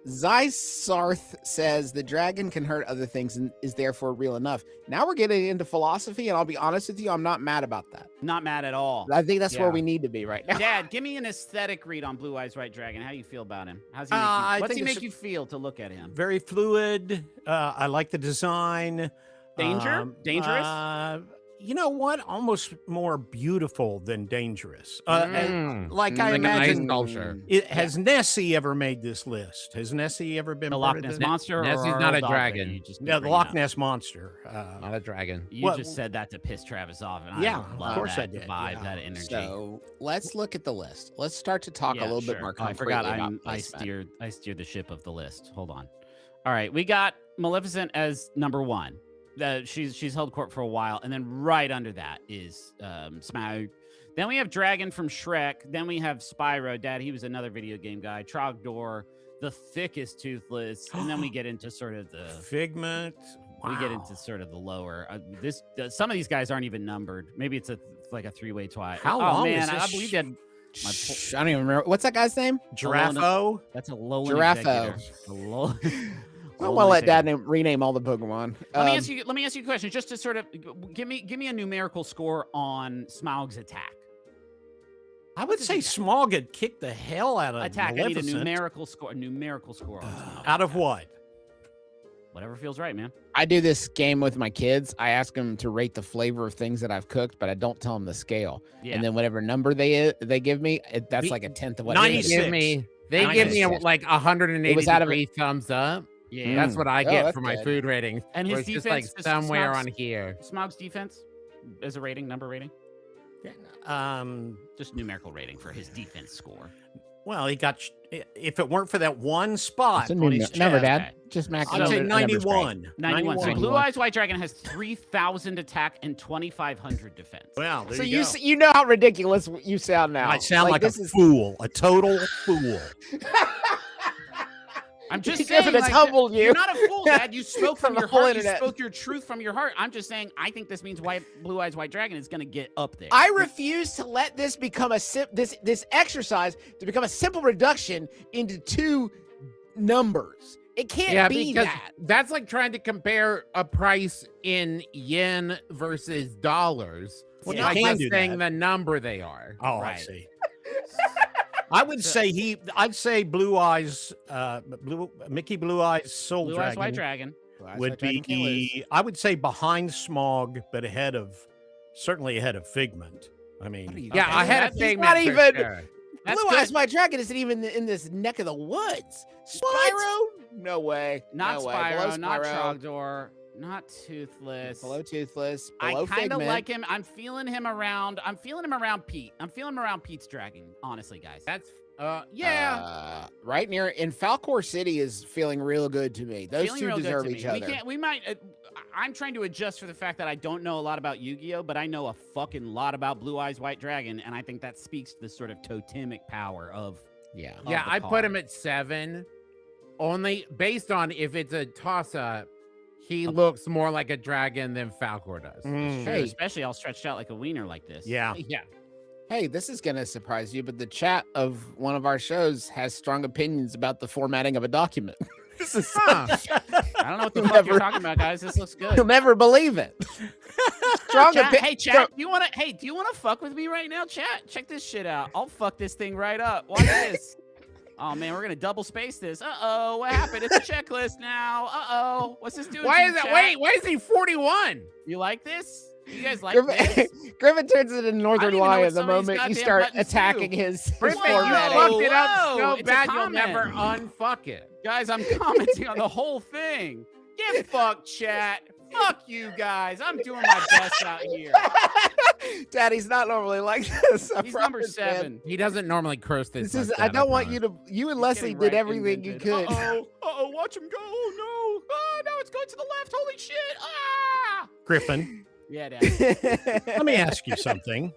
Zysarth says the dragon can hurt other things and is therefore real enough. Now we're getting into philosophy, and I'll be honest with you, I'm not mad about that. Not mad at all. I think that's where Yeah. we need to be right now. Dad, give me an aesthetic read on Blue Eyes White Dragon. How you feel about him? How's he make I you, what's think he it's make you feel to look at him? Very fluid. I like the design. Danger? Dangerous? You know what? Almost more beautiful than dangerous. And like I Like a nice imagine, sculpture. has Nessie ever made this list? Has Nessie ever been The part Loch of Ness this? monster? Nessie's or not our a dog dragon. that you just Yeah, the bring Loch up? Ness monster. Not a dragon. You What- just said that to piss Travis off, and Yeah, I of love course that I did, vibe, yeah. that energy. So let's look at the list. Let's start to talk a little bit more Oh, I concretely forgot about I placement. steered the ship of the list. Hold on. All right, we got Maleficent as number one. She's held court for a while, and then right under that is Smaug. Then we have Dragon from Shrek. Then we have Spyro. Dad, he was another video game guy. Trogdor, the thickest toothless, and then we get into sort of the Figment. we get Wow. into sort of the lower. Some of these guys aren't even numbered. Maybe it's like a three-way tie. How oh long man, is this we did. Shh, I don't even remember. What's that guy's name? Giraffe. That's a low Giraffe-o. A low. I want to let Dad rename all the Pokemon. Let me ask you a question, just to sort of give me a numerical score on Smaug's attack. I would say Smaug had kicked the hell out of Attack. I need a Maleficent. numerical score. A numerical score on Smaug. Out of what? Whatever feels right, man. I do this game with my kids. I ask them to rate the flavor of things that I've cooked, but I don't tell them the scale. Yeah. And then whatever number they give me, that's like a tenth of what it They is. 96. give me like 183 thumbs up. Yeah. That's what I Oh, get that's for my good. food ratings. And where his it's just like defense, somewhere Smog's- on here. Smog's defense as a rating, number rating, just numerical rating for his defense score. Well, he got. If it weren't for that one spot It's a on new his number, chest, Dad. Just max it I'd out. say The number's great. 91. 91. So 91. Blue Eyes White Dragon has 3,000 attack and 2,500 defense. Well, there So you go. you know how ridiculous you sound now. I sound like a this is fool, a total fool. I'm just Griffin saying, has like, humbled you. You're not a fool, Dad. You spoke from From the your whole heart. You internet. spoke your truth from your heart. I'm just saying, I think this means Blue Eyes White Dragon is going to get up there. I refuse to let this become this exercise to become a simple reduction into two numbers. It can't Yeah, be because that. that's like trying to compare a price in yen versus dollars. Well, you by can just do saying that. the number they are. Oh, I Right. see. I would say I'd say Blue Eyes, Mickey Blue Eyes Soul Blue Dragon Eyes White Dragon. would be, I would say behind Smog, but certainly ahead of Figment. I mean, Yeah, Okay, I had a that's Figment not for even- sure. That's Blue good. Eyes White Dragon isn't even in this neck of the woods. Spyro? No way. Not no way. Spyro, Below not Spyro, Trogdor, not Toothless. Below Toothless. I Below kind of Figment. like him. I'm feeling him around Pete. I'm feeling him around Pete's Dragon, honestly, guys. That's yeah. Right near in Falcor City is feeling real good to me. Those Feeling two real good deserve to each me. other. We might. I'm trying to adjust for the fact that I don't know a lot about Yu-Gi-Oh, but I know a fucking lot about Blue Eyes White Dragon, and I think that speaks to the sort of totemic power of. Yeah. Yeah, the I put card. him at 7, only based on if it's a toss-up. He looks more like a dragon than Falcor does. Mm. True, Hey. especially all stretched out like a wiener like this. yeah. Yeah. Hey, this is going to surprise you, but the chat of one of our shows has strong opinions about the formatting of a document. This is Huh. I don't know what the You'll fuck you're never- talking about, guys. This looks You'll good. never believe it. Strong Chat, opinion. hey, chat. Do you want to fuck with me right now, chat? Check this shit out. I'll fuck this thing right up. Watch this. Oh man, we're gonna double space this. Uh-oh, what happened? It's a checklist now. Uh-oh. What's this doing? Why to you, is that? chat? Wait, why is he 41? You like this? You guys like Griffin, this? Griffin turns into Northern even know what Lion the some of these moment you goddamn start buttons attacking do. his Griffin, you formatting. fucked it up Whoa, so it's a bad you'll comment. never unfuck it. Guys, I'm commenting on the whole thing. Get fucked, chat. Fuck you guys. I'm doing my best out here. Daddy's not normally like this. I He's number promise, man. 7. He doesn't normally curse this. This is. much I out don't of want time. you to. You and He's Leslie getting did right everything you indented. could. Uh-oh, watch him go. Oh, no. Oh, now it's going to the left. Holy shit. Ah! Griffin, Yeah, Dad. let me ask you something.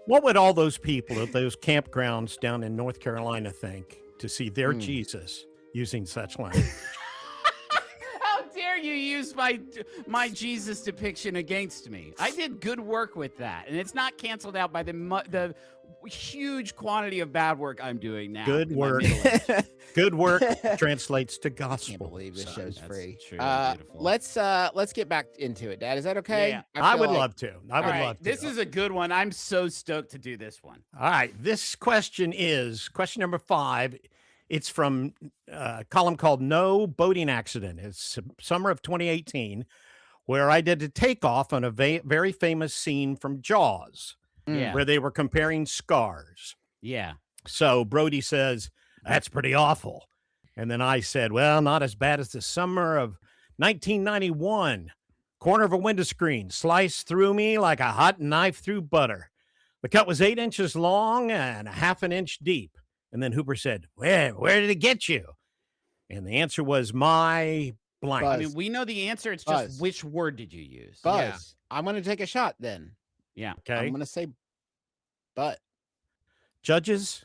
What would all those people at those campgrounds down in North Carolina think to see their Jesus using such language? How dare you use my Jesus depiction against me? I did good work with that, and it's not canceled out by the huge quantity of bad work I'm doing now. Good in my work. middle age. Good work translates to gospel. Can't believe this son. show's That's free. true and beautiful. Let's get back into it, Dad. Is that okay? Yeah. I feel would like- love to. I would All right, love to. this is a good one. I'm so stoked to do this one. All right. This question is question number 5. It's from a column called No Boating Accident. It's summer of 2018, where I did a takeoff on a very famous scene from Jaws, Yeah. where they were comparing scars. Yeah. So Brody says, that's pretty awful. And then I said, well, not as bad as the summer of 1991. Corner of a window screen sliced through me like a hot knife through butter. The cut was 8 inches long and a half an inch deep. And then Hooper said, where did it get you? And the answer was my blank. Buzz. I mean, we know the answer. It's Buzz. just which word did you use? Buzz. Yeah. I'm gonna take a shot then. Yeah. Okay. I'm gonna say, but Judges?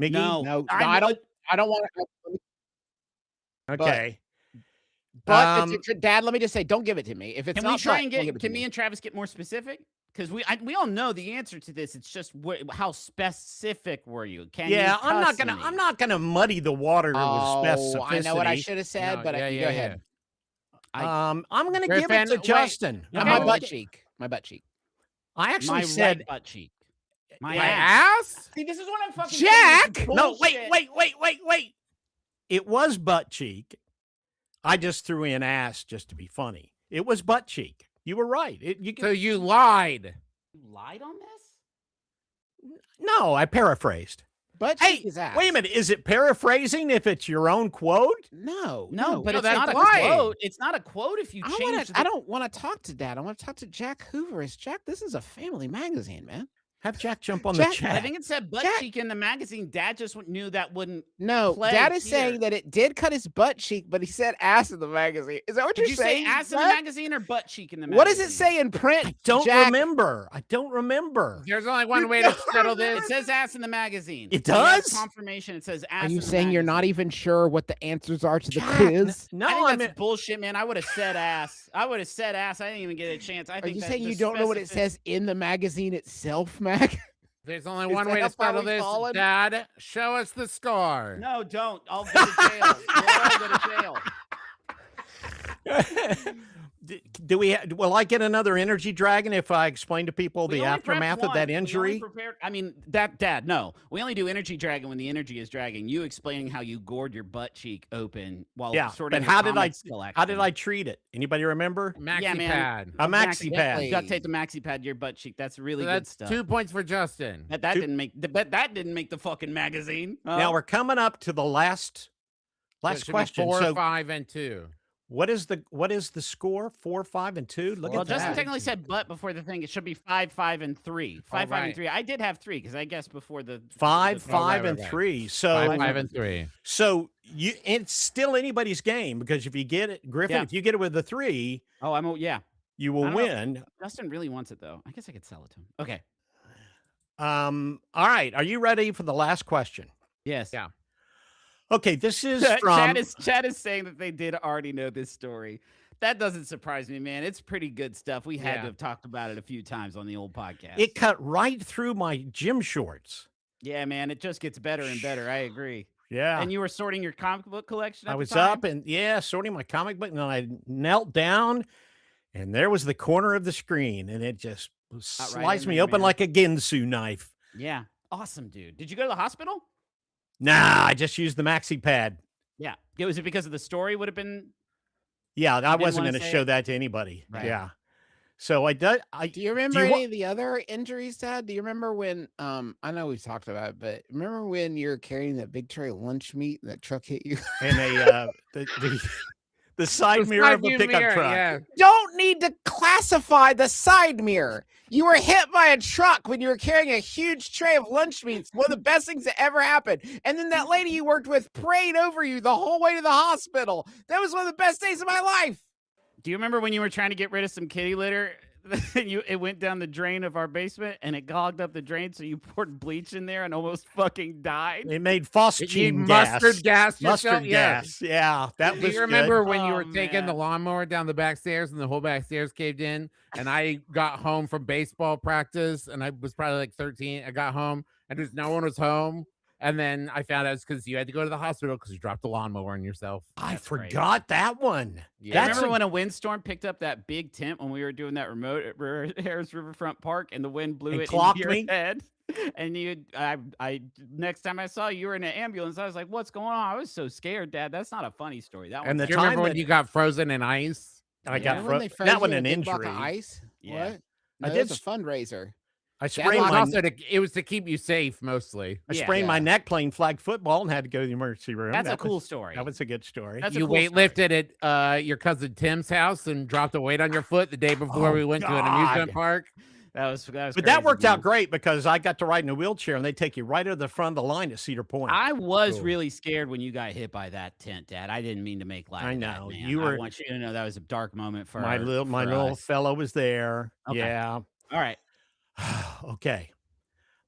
Miggy? No. no, I'm- I don't. I don't want to. Okay. But Dad, let me just say, don't give it to me. If it's Can not we try but, and don't get? give it to Can me and Travis get more specific? Because we all know the answer to this. It's just how specific were you? Can Yeah, you I'm cuss not me? gonna muddy the water with specificity. I know what I should have said, No, but yeah, you yeah, go ahead. I'm gonna give it Griffin, to wait. Justin. No, Okay. my I'm butt gonna- cheek. My butt cheek. I actually My said right butt cheek. My My ass. ass? See, this is what I'm fucking. Jack! saying. This is no. bullshit. Wait. It was butt cheek. I just threw in ass just to be funny. It was butt cheek. You were right. So you lied. You lied on this? No, I paraphrased. Butt Hey, cheek is ass. wait a minute. Is it paraphrasing if it's your own quote? No, No, but No, it's that's not a lying. quote. It's not a quote if you change. I don't want to talk to Dad. I want to talk to Jack Hoover. Jack, this is a family magazine, man. Have Jack jump on Jack- the chat. I think it said butt Jack- cheek in the magazine. Dad just knew that wouldn't. No, play Dad is here. saying that it did cut his butt cheek, but he said ass in the magazine. Is that what Did you're you saying? say ass in the Dad? magazine or butt cheek in the magazine? What does it say in print? I don't Jack? remember. I don't remember. There's only one way to settle It this. says ass in the magazine. It We have does? confirmation. It says ass. Are you in the saying you're not magazine. even sure what the answers are to the Jack, quiz? No, I think I that's mean, bullshit, man. I would have said ass. I would have said ass. I didn't even get a chance. I Are think you that saying the you don't know what it specific- says in the magazine itself, Mac? There's only Is one that way how to far settle we've this. fallen? Dad, show us the score. No, don't. I'll go to jail. We'll all go to jail. do we? Will I get another energy dragon if I explain to people We the only prepped aftermath of one. that We only injury? prepared- I mean, Dad, no. We only do energy dragon when the energy is dragging. You explaining how you gored your butt cheek open while Yeah, sorting but your how did I? comics collection. How did I treat it? Anybody remember? Maxi Yeah, man. pad. A maxi pad. You got to take the maxi pad to your butt cheek. That's really So good that's stuff. 2 points for Justin. That didn't make the fucking magazine. Now we're coming up to the last So it should be question. 4, So 5, and 2. what is the score? 4, 5, and 2. Look Well, at Justin that. technically said butt before the thing. It should be 5, 5, and 3. 5, 5, right. and 3. I did have 3 because I guessed before the 5, the- 5, right, and right. 3. So 5, and 3. So it's still anybody's game because if you get it, Griffin, Yeah. if you get it with the 3, Oh, yeah. you I will don't know. win. Justin really wants it though. I guess I could sell it to him. Okay. All right. Are you ready for the last question? Yes. Yeah. Okay, this is from Chad is saying that they did already know this story. That doesn't surprise me, man. It's pretty good stuff. We had Yeah. to have talked about it a few times on the old podcast. it cut right through my gym shorts. Yeah, man. It just gets better and better. I agree. Yeah. And you were sorting your comic book collection. At I the was time? up and sorting my comic book, and then I knelt down, and there was the corner of the screen, and it just Got right sliced in me there, open man. like a Ginsu knife. Yeah. Awesome, dude. Did you go to the hospital? Nah, I just used the maxi pad. Yeah. Was it because of the story? Would have been. Yeah, I didn't wasn't wanna going to say show it? that to anybody. Right. Yeah. So I did. Do you remember wa- any of the other injuries, Dad? Do you remember when I know we've talked about it, but remember when you're carrying that big tray of lunch meat and that truck hit you? and the side The mirror side of a view pickup mirror, truck. Yeah. Don't need to classify the side mirror. You were hit by a truck when you were carrying a huge tray of lunch meats. One of the best things that ever happened. And then that lady you worked with prayed over you the whole way to the hospital. That was one of the best days of my life. Do you remember when you were trying to get rid of some kitty litter? It went down the drain of our basement and it clogged up the drain. So you poured bleach in there and almost fucking died. They made You phosgene gas. mustard gas yourself? Mustard Yeah. gas. Yeah, that Do was you remember good. when you Oh, were taking the man. lawnmower down the back stairs and the whole back stairs caved in? And I got home from baseball practice and I was probably like 13. I got home and just no one was home. And then I found out it's because you had to go to the hospital because you dropped the lawnmower on yourself. I That's great. forgot that one. Yeah. That's Remember a- when a windstorm picked up that big tent when we were doing that remote at Harris Riverfront Park and the wind blew And it clocked into your me? head? And I next time I saw you, you were in an ambulance. I was like, "What's going on?" I was so scared, Dad. That's not a funny story. That And one. the Do you remember time when that you got frozen in ice? I Yeah. got Remember when they froze that you one in a an big block of injury. ice? Yeah. What? I No, did it was a fundraiser. I That sprained was my also it was to keep you safe mostly. I Yeah. sprained my Yeah. neck playing flag football and had to go to the emergency room. That's a That cool was- story. That was a good story. That's a You cool story. weightlifted at your cousin Tim's house and dropped a weight on your foot the day before Oh, we went to an God. amusement park. That was But that crazy, worked out man. great because I got to ride in a wheelchair and they take you right to the front of the line at Cedar Point. I was Cool. really scared when you got hit by that tent, Dad. I didn't mean to make light I of that, know. man. You I were- want you to know that was a dark moment for my our- little for us. fellow was there. Okay. Yeah. All right. Okay.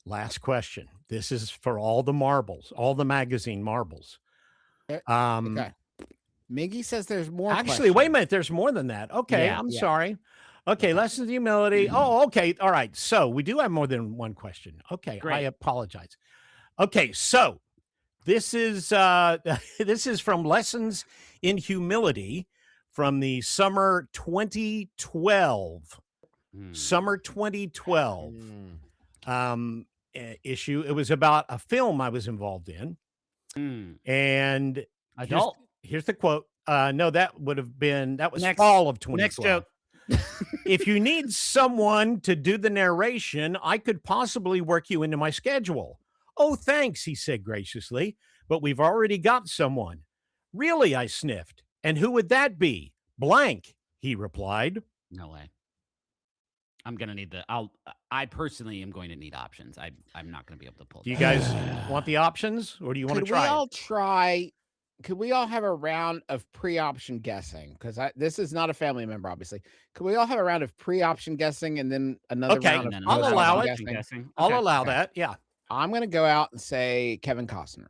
Last question. This is for all the marbles, all the magazine marbles. Okay. Um, Okay. Miggy says there's more. Actually, wait a minute. There's more than that. Okay, Yeah, I'm yeah. sorry. Okay, lessons of humility. Oh, okay. All right. So we do have more than one question. Okay, I Great. apologize. Okay, so this is this is from Lessons in Humility from the summer 2012. Hmm. Summer 2012 Mm. issue. It was about a film I was involved in. Hmm. And Adult. here's the quote. No, that was Next- fall of Next 2012. joke. If you need someone to do the narration, I could possibly work you into my schedule. Oh, thanks, he said graciously, but we've already got someone. Really, I sniffed. And who would that be? Blank, he replied. No way. I'm gonna need I personally am going to need options. I'm not gonna be able to pull. Do you that. guys want the options, or do you want to Could we try? all try? Could we all have a round of pre-option guessing? Because this is not a family member, obviously. Could we all have a round of pre-option guessing and then another Okay, round of And then I'll another allow round it. of guessing? I'll Okay. allow okay. that. Yeah, I'm gonna go out and say Kevin Costner.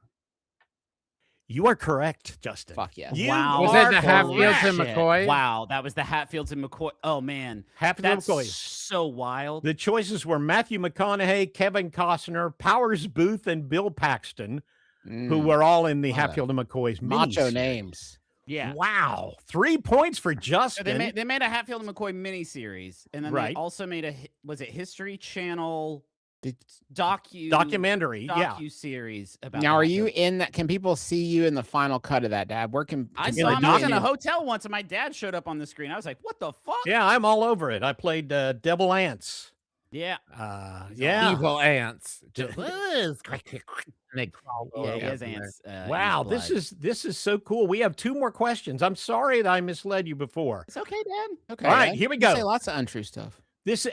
you are correct, Justin. Fuck yes. You Wow. Was are it the Hatfields and Shit. McCoy? Wow, that was the Hatfields and McCoy. Oh man, Happy to that's McCoy. so wild. The choices were Matthew McConaughey, Kevin Costner, Powers Booth, and Bill Paxton, who were all in the What a Hatfield and McCoy's macho miniseries. names. Yeah. Wow, 3 points for So Justin. they made a Hatfield and McCoy miniseries, and then Right. they also made was it History Channel Did- Documentary, yeah. series about. Now, the are you Hatfields. in that? Can people see you in the final cut of that, Dad? Where can I can saw the him. I was in a document- hotel once, and my dad showed up on the screen. I was like, "What the fuck?" Yeah, I'm all over it. I played Devil Ants. Yeah. Yeah. Evil ants. Just, and they crawl all Yeah, over he has there. ants. Wow, in his this blood. is so cool. We have 2 more questions. I'm sorry that I misled you before. It's okay, Dad. Okay. All right, Dad. here we You go. Say lots of untrue stuff. This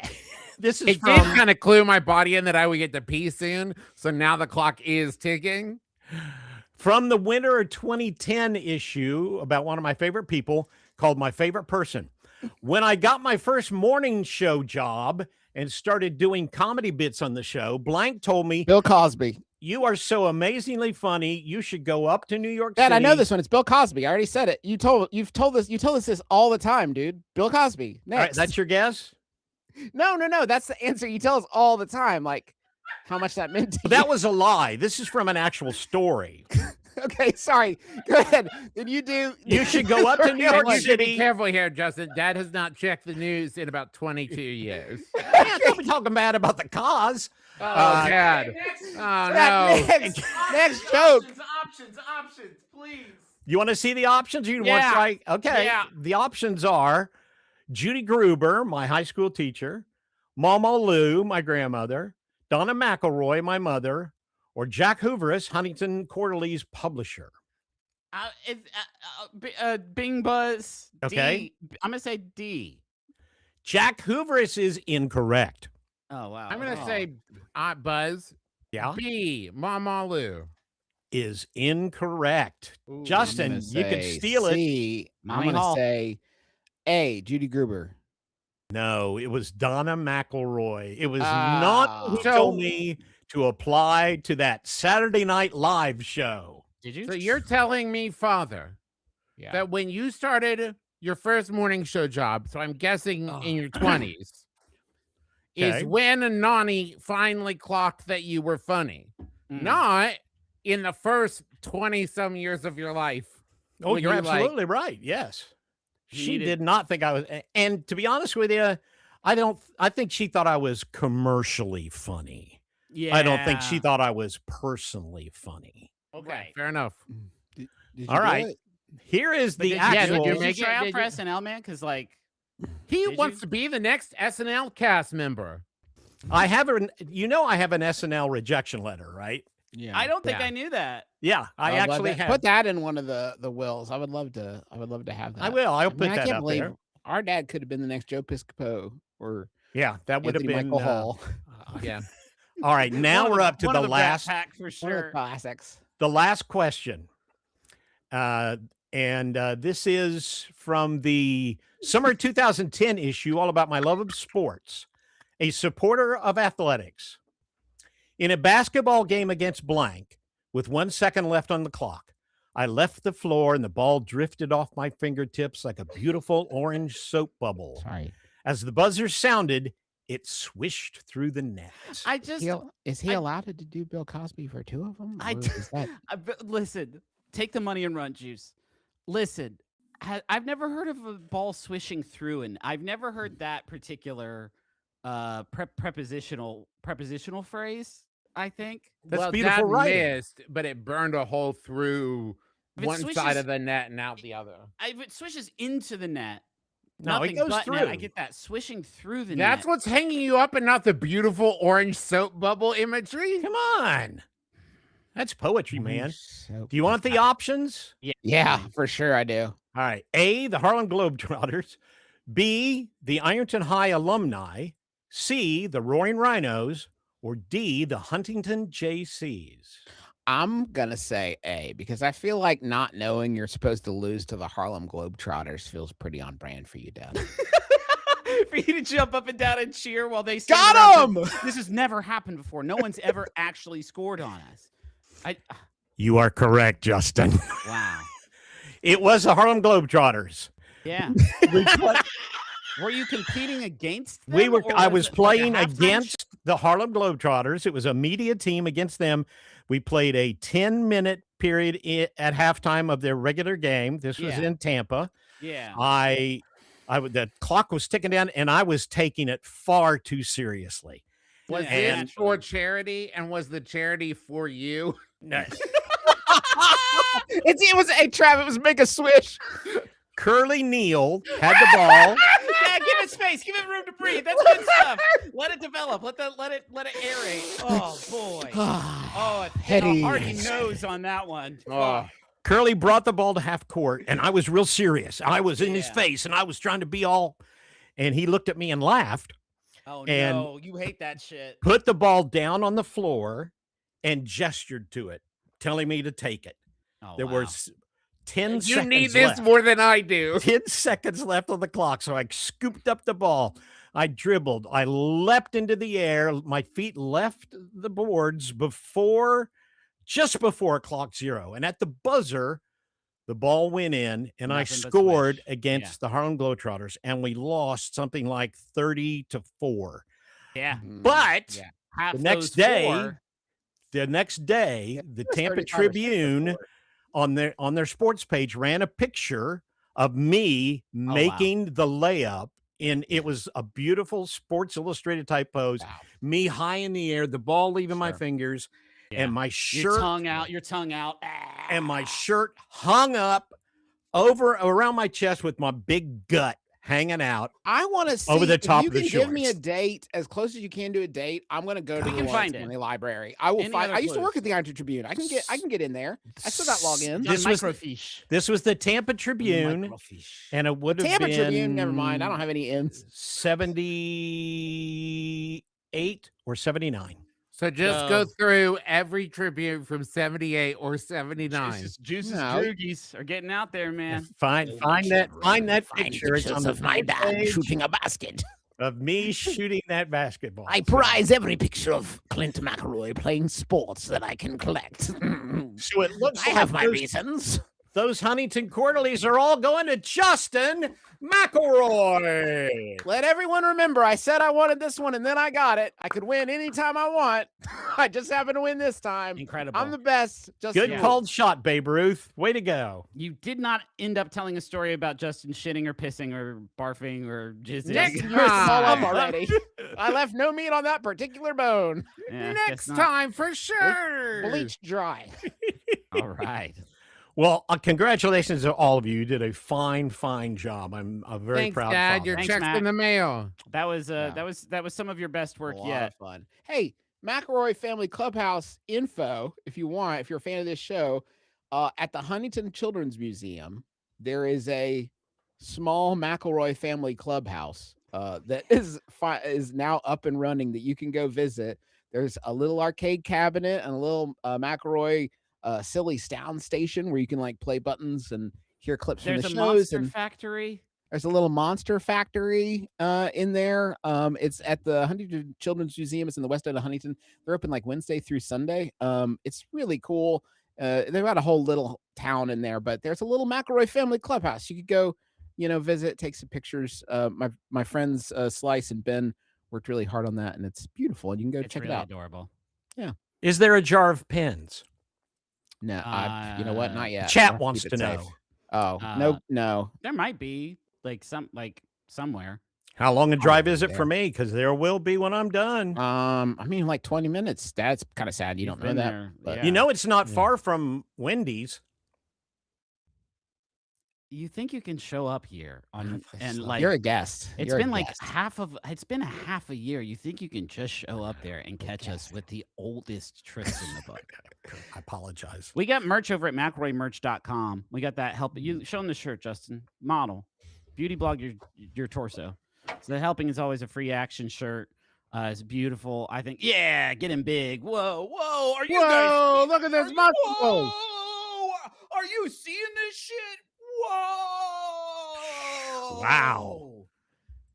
this is It from did kind of clue my body in that I would get to pee soon. So now the clock is ticking. from the winter of 2010 issue about one of my favorite people called My Favorite Person. When I got my first morning show job and started doing comedy bits on the show, Blank told me, Bill Cosby. "You are so amazingly funny. You should go up to New York Dad, City." I know this one. It's Bill Cosby. I already said it. You told us this all the time, dude. Bill Cosby. All right, Next. that's your guess? No. That's the answer. You tell us all the time, like how much that meant to you. That was a lie. This is from an actual story. Okay, sorry. Go ahead. Did you do? You should go up to New York You should be City. careful here, Justin. Dad has not checked the news in about 22 years. Yeah, don't be talking bad about the cause. Oh, Dad. Oh, no. Next joke. Options, please. You want to see the options? You want to Yeah. try? Okay. Yeah. The options are Judy Gruber, my high school teacher, Mama Lou, my grandmother, Donna McElroy, my mother, or Jack Hooveris, Huntington Quarterly's publisher. Bing Buzz. Okay. D. I'm gonna say D. Jack Hooveris is incorrect. Oh wow. I'm going to say Buzz. Yeah, B. Mama Lou. is incorrect. Ooh, Justin, I'm gonna you could say steal it. C. I'm Mommy gonna Hall. say A. Judy Gruber. No, it was Donna McElroy. It was Ah. not who So- told me to apply to that Saturday Night Live show. Did you? So you're telling me, Father, Yeah. that when you started your first morning show job, so I'm guessing in your 20s, Okay. is when Nani finally clocked that you were funny, Mm. not in the first 20-some years of your life. Oh, when you're you, like- absolutely right. Yes. You She needed- did not think I was, and to be honest with you, I think she thought I was commercially funny. Yeah. I don't think she thought I was personally funny. Okay, Right. fair enough. Did you All do right. it? Here is But the did actual. did you Did you make it? try out Did for you- SNL, man? Because like, He Did wants you? to be the next SNL cast member. I have an SNL rejection letter, right? Yeah. I don't think Yeah. I knew that. Yeah, I would love actually that. have. Put that in one of the wills. I would love to have that. I will. I'll I put mean, I that can't up believe there. our dad could have been the next Joe Piscopo or Yeah, that would have Anthony been. Michael Hall. Yeah. All right, now One of we're up to one the of Brat last. Pack for One of the sure. classics. The last question. This is from the summer 2010 issue, all about my love of sports. A supporter of athletics. In a basketball game against blank, with 1 second left on the clock, I left the floor and the ball drifted off my fingertips like a beautiful orange soap bubble. Sorry. As the buzzer sounded, it swished through the net. I just, Is he I- allowed to do Bill Cosby for 2 of them? I Or d- is that listen. Take the money and run, Juice. Listen, I've never heard of a ball swishing through, and I've never heard that particular prepositional phrase. I think. That's Well, beautiful Dad writing. missed, but it burned a hole through If it one side swishes- of the net and out the other. If it swishes into the net, No, it nothing goes but net, I through. get that swishing through the net. That's what's hanging you up and not the beautiful orange soap bubble imagery. Come on. That's poetry, man. So Do you want the options? yeah, for sure I do. All right. A, the Harlem Globetrotters. B, the Ironton High alumni. C, the Roaring Rhinos. Or D, the Huntington JCs. I'm gonna say A because I feel like not knowing you're supposed to lose to the Harlem Globetrotters feels pretty on brand for you, Dad. For you to jump up and down and cheer while they stand Got around. him! This has never happened before. No one's ever actually scored on us. You are correct, Justin. Wow. It was the Harlem Globetrotters. Yeah. Were you competing against them? We were. or I was was it like a playing halftime against the Harlem Globetrotters. It was a media team against them. We played a 10-minute period at halftime of their regular game. This was Yeah. in Tampa. Yeah. The clock was ticking down, and I was taking it far too seriously. Was Yeah. this for charity, and was the charity for you? No. It was a Trav. It was make a swish. Curly Neal had the ball. Yeah, give it space. Give it room to breathe. That's good stuff. Let it develop. Let it aerate. Oh boy. Oh, it hit a Petty. hearty nose on that one. Oh, Curly brought the ball to half court, and I was real serious. I was in his Yeah. face, and I was trying to be all. And he looked at me and laughed. Oh And- no, you hate that shit. Put the ball down on the floor and gestured to it, telling me to take it. Oh, There wow. was 10 you seconds need this left. more than I do. 10 seconds left on the clock. So I scooped up the ball. I dribbled. I leapt into the air. My feet left the boards just before clock zero. And at the buzzer, the ball went in, and I Nothing but scored swish. against the Harlem Globetrotters, and we lost something like 30-4. Yeah. But Yeah. Half the next those day, four- the Tampa 30 Tribune on their sports page ran a picture of me wow. making the layup. It was a beautiful Sports Illustrated type pose. Wow. Me high in the air, the ball leaving my Sure. fingers, Yeah. and my your shirt tongue out. and my shirt hung up around my chest with my big gut hanging out. I want to see Over the if top you of the can give me a shorts. date as close as you can to a date. I'm going to go to We the can Lawrence find it. County Library. I will Any find. other I used to clues? work at the Ironton Tribune. I can get in there. I still got login. This was- microfiche. This was the Tampa Tribune, and it would have Tampa been Tribune. Never mind. I don't have any ins. 78 or 79. So just go through every Tribune from 78 or 79. Juices, No. droogies are getting out there, man. Find that picture. It's on the page shooting a basket. of me shooting that basketball. I prize every picture of Clint McElroy playing sports that I can collect. So it looks I like have my those, reasons. those Huntington Quarterlies are all going to Justin McElroy. Let everyone remember I said I wanted this one and then I got it. I could win anytime I want. I just happened to win this time. Incredible. I'm the best. Just Good Yeah. called shot, Babe Ruth. Way to go. You did not end up telling a story about Justin shitting or pissing or barfing or jizzing. Next It's all up time. already. I left no meat on that particular bone. Yeah, guess Next not. time for sure. Bleached dry. All right. Well, congratulations to all of you. You did a fine job. I'm a very Thanks, proud Dad. father. Your Thanks, check's Matt. in the mail. That was Yeah. that was some of your best work A lot yet. of fun. Hey, McElroy Family Clubhouse info, if you want, if you're a fan of this show, at the Huntington Children's Museum, there is a small McElroy Family Clubhouse that is now up and running that you can go visit. There's a little arcade cabinet and a little McElroy silly sound station where you can like play buttons and hear clips There's from a the shows. monster And factory. there's a little monster factory in there. It's at the Huntington Children's Museum. It's in the west end of Huntington. They're open like Wednesday through Sunday. It's really cool. They've got a whole little town in there, but there's a little McElroy Family Clubhouse. You could go, visit, take some pictures. My friends Slice and Ben worked really hard on that, and it's beautiful. And you can go It's check really it out. adorable. Is there a jar of pens? No, you know what? Not yet. Chat I'll wants keep to it know. safe. Oh, Uh, no. There might be somewhere. How long a drive is it there. for me? Because there will be when I'm done. I mean, like 20 minutes. That's kind of sad. You You've don't know been that. there, but- yeah. You know, it's not Yeah. far from Wendy's. you think you can show up here on and like You're a guest. it's You're a been like guest. it's been a half a year. You think you can just show up there and catch us with the oldest tricks in the book? I apologize. We got merch over at McElroymerch.com. We got that help. You show them the shirt, Justin. Model, beauty blog your torso. So the helping is always a free action shirt. It's beautiful. I think. Yeah, getting big. Whoa, whoa! Are you guys? Whoa, look at this muscle. Whoa! Are you seeing this shit? Whoa! Wow.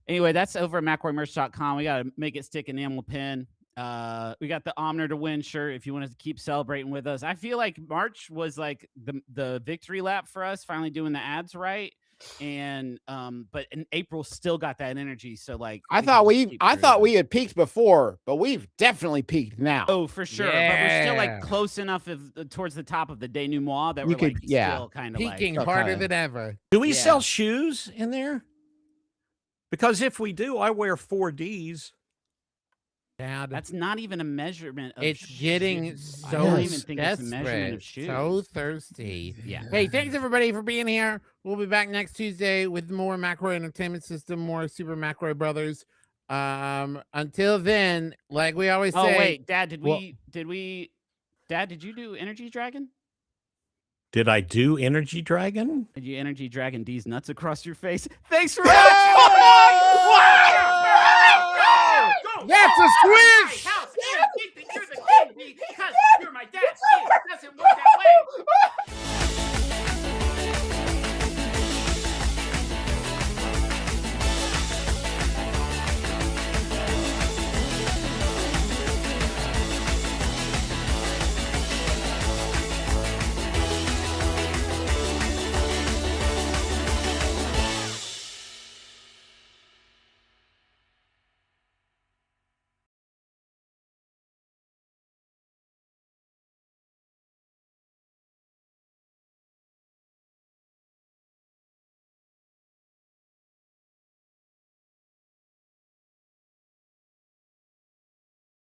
Anyway, that's over at McElroymerch.com. We got to make it stick enamel pin. We got the Honor to Win shirt if you want to keep celebrating with us. I feel like March was like the victory lap for us, finally doing the ads right. And but in April still got that energy. So like I thought we had peaked before, but we've definitely peaked now. Oh, for sure. But we're still like close enough towards the top of the denouement that we're like still kind of peaking like harder than ever. Do we sell shoes in there? Because if we do, I wear 4Ds. Dad, that's not even a measurement of it's getting so I don't even think it's a measurement of shoes. So thirsty. Yeah. Hey, thanks everybody for being here. We'll be back next Tuesday with more McElroy Entertainment System, more Super McElroy Brothers. Until then, like we always say. Oh wait, Dad, did you do Energy Dragon? Did I do Energy Dragon? Did you Energy Dragon D's nuts across your face? Thanks for watching. That's a squish! House, you're the king because you're my dad. It doesn't work that way.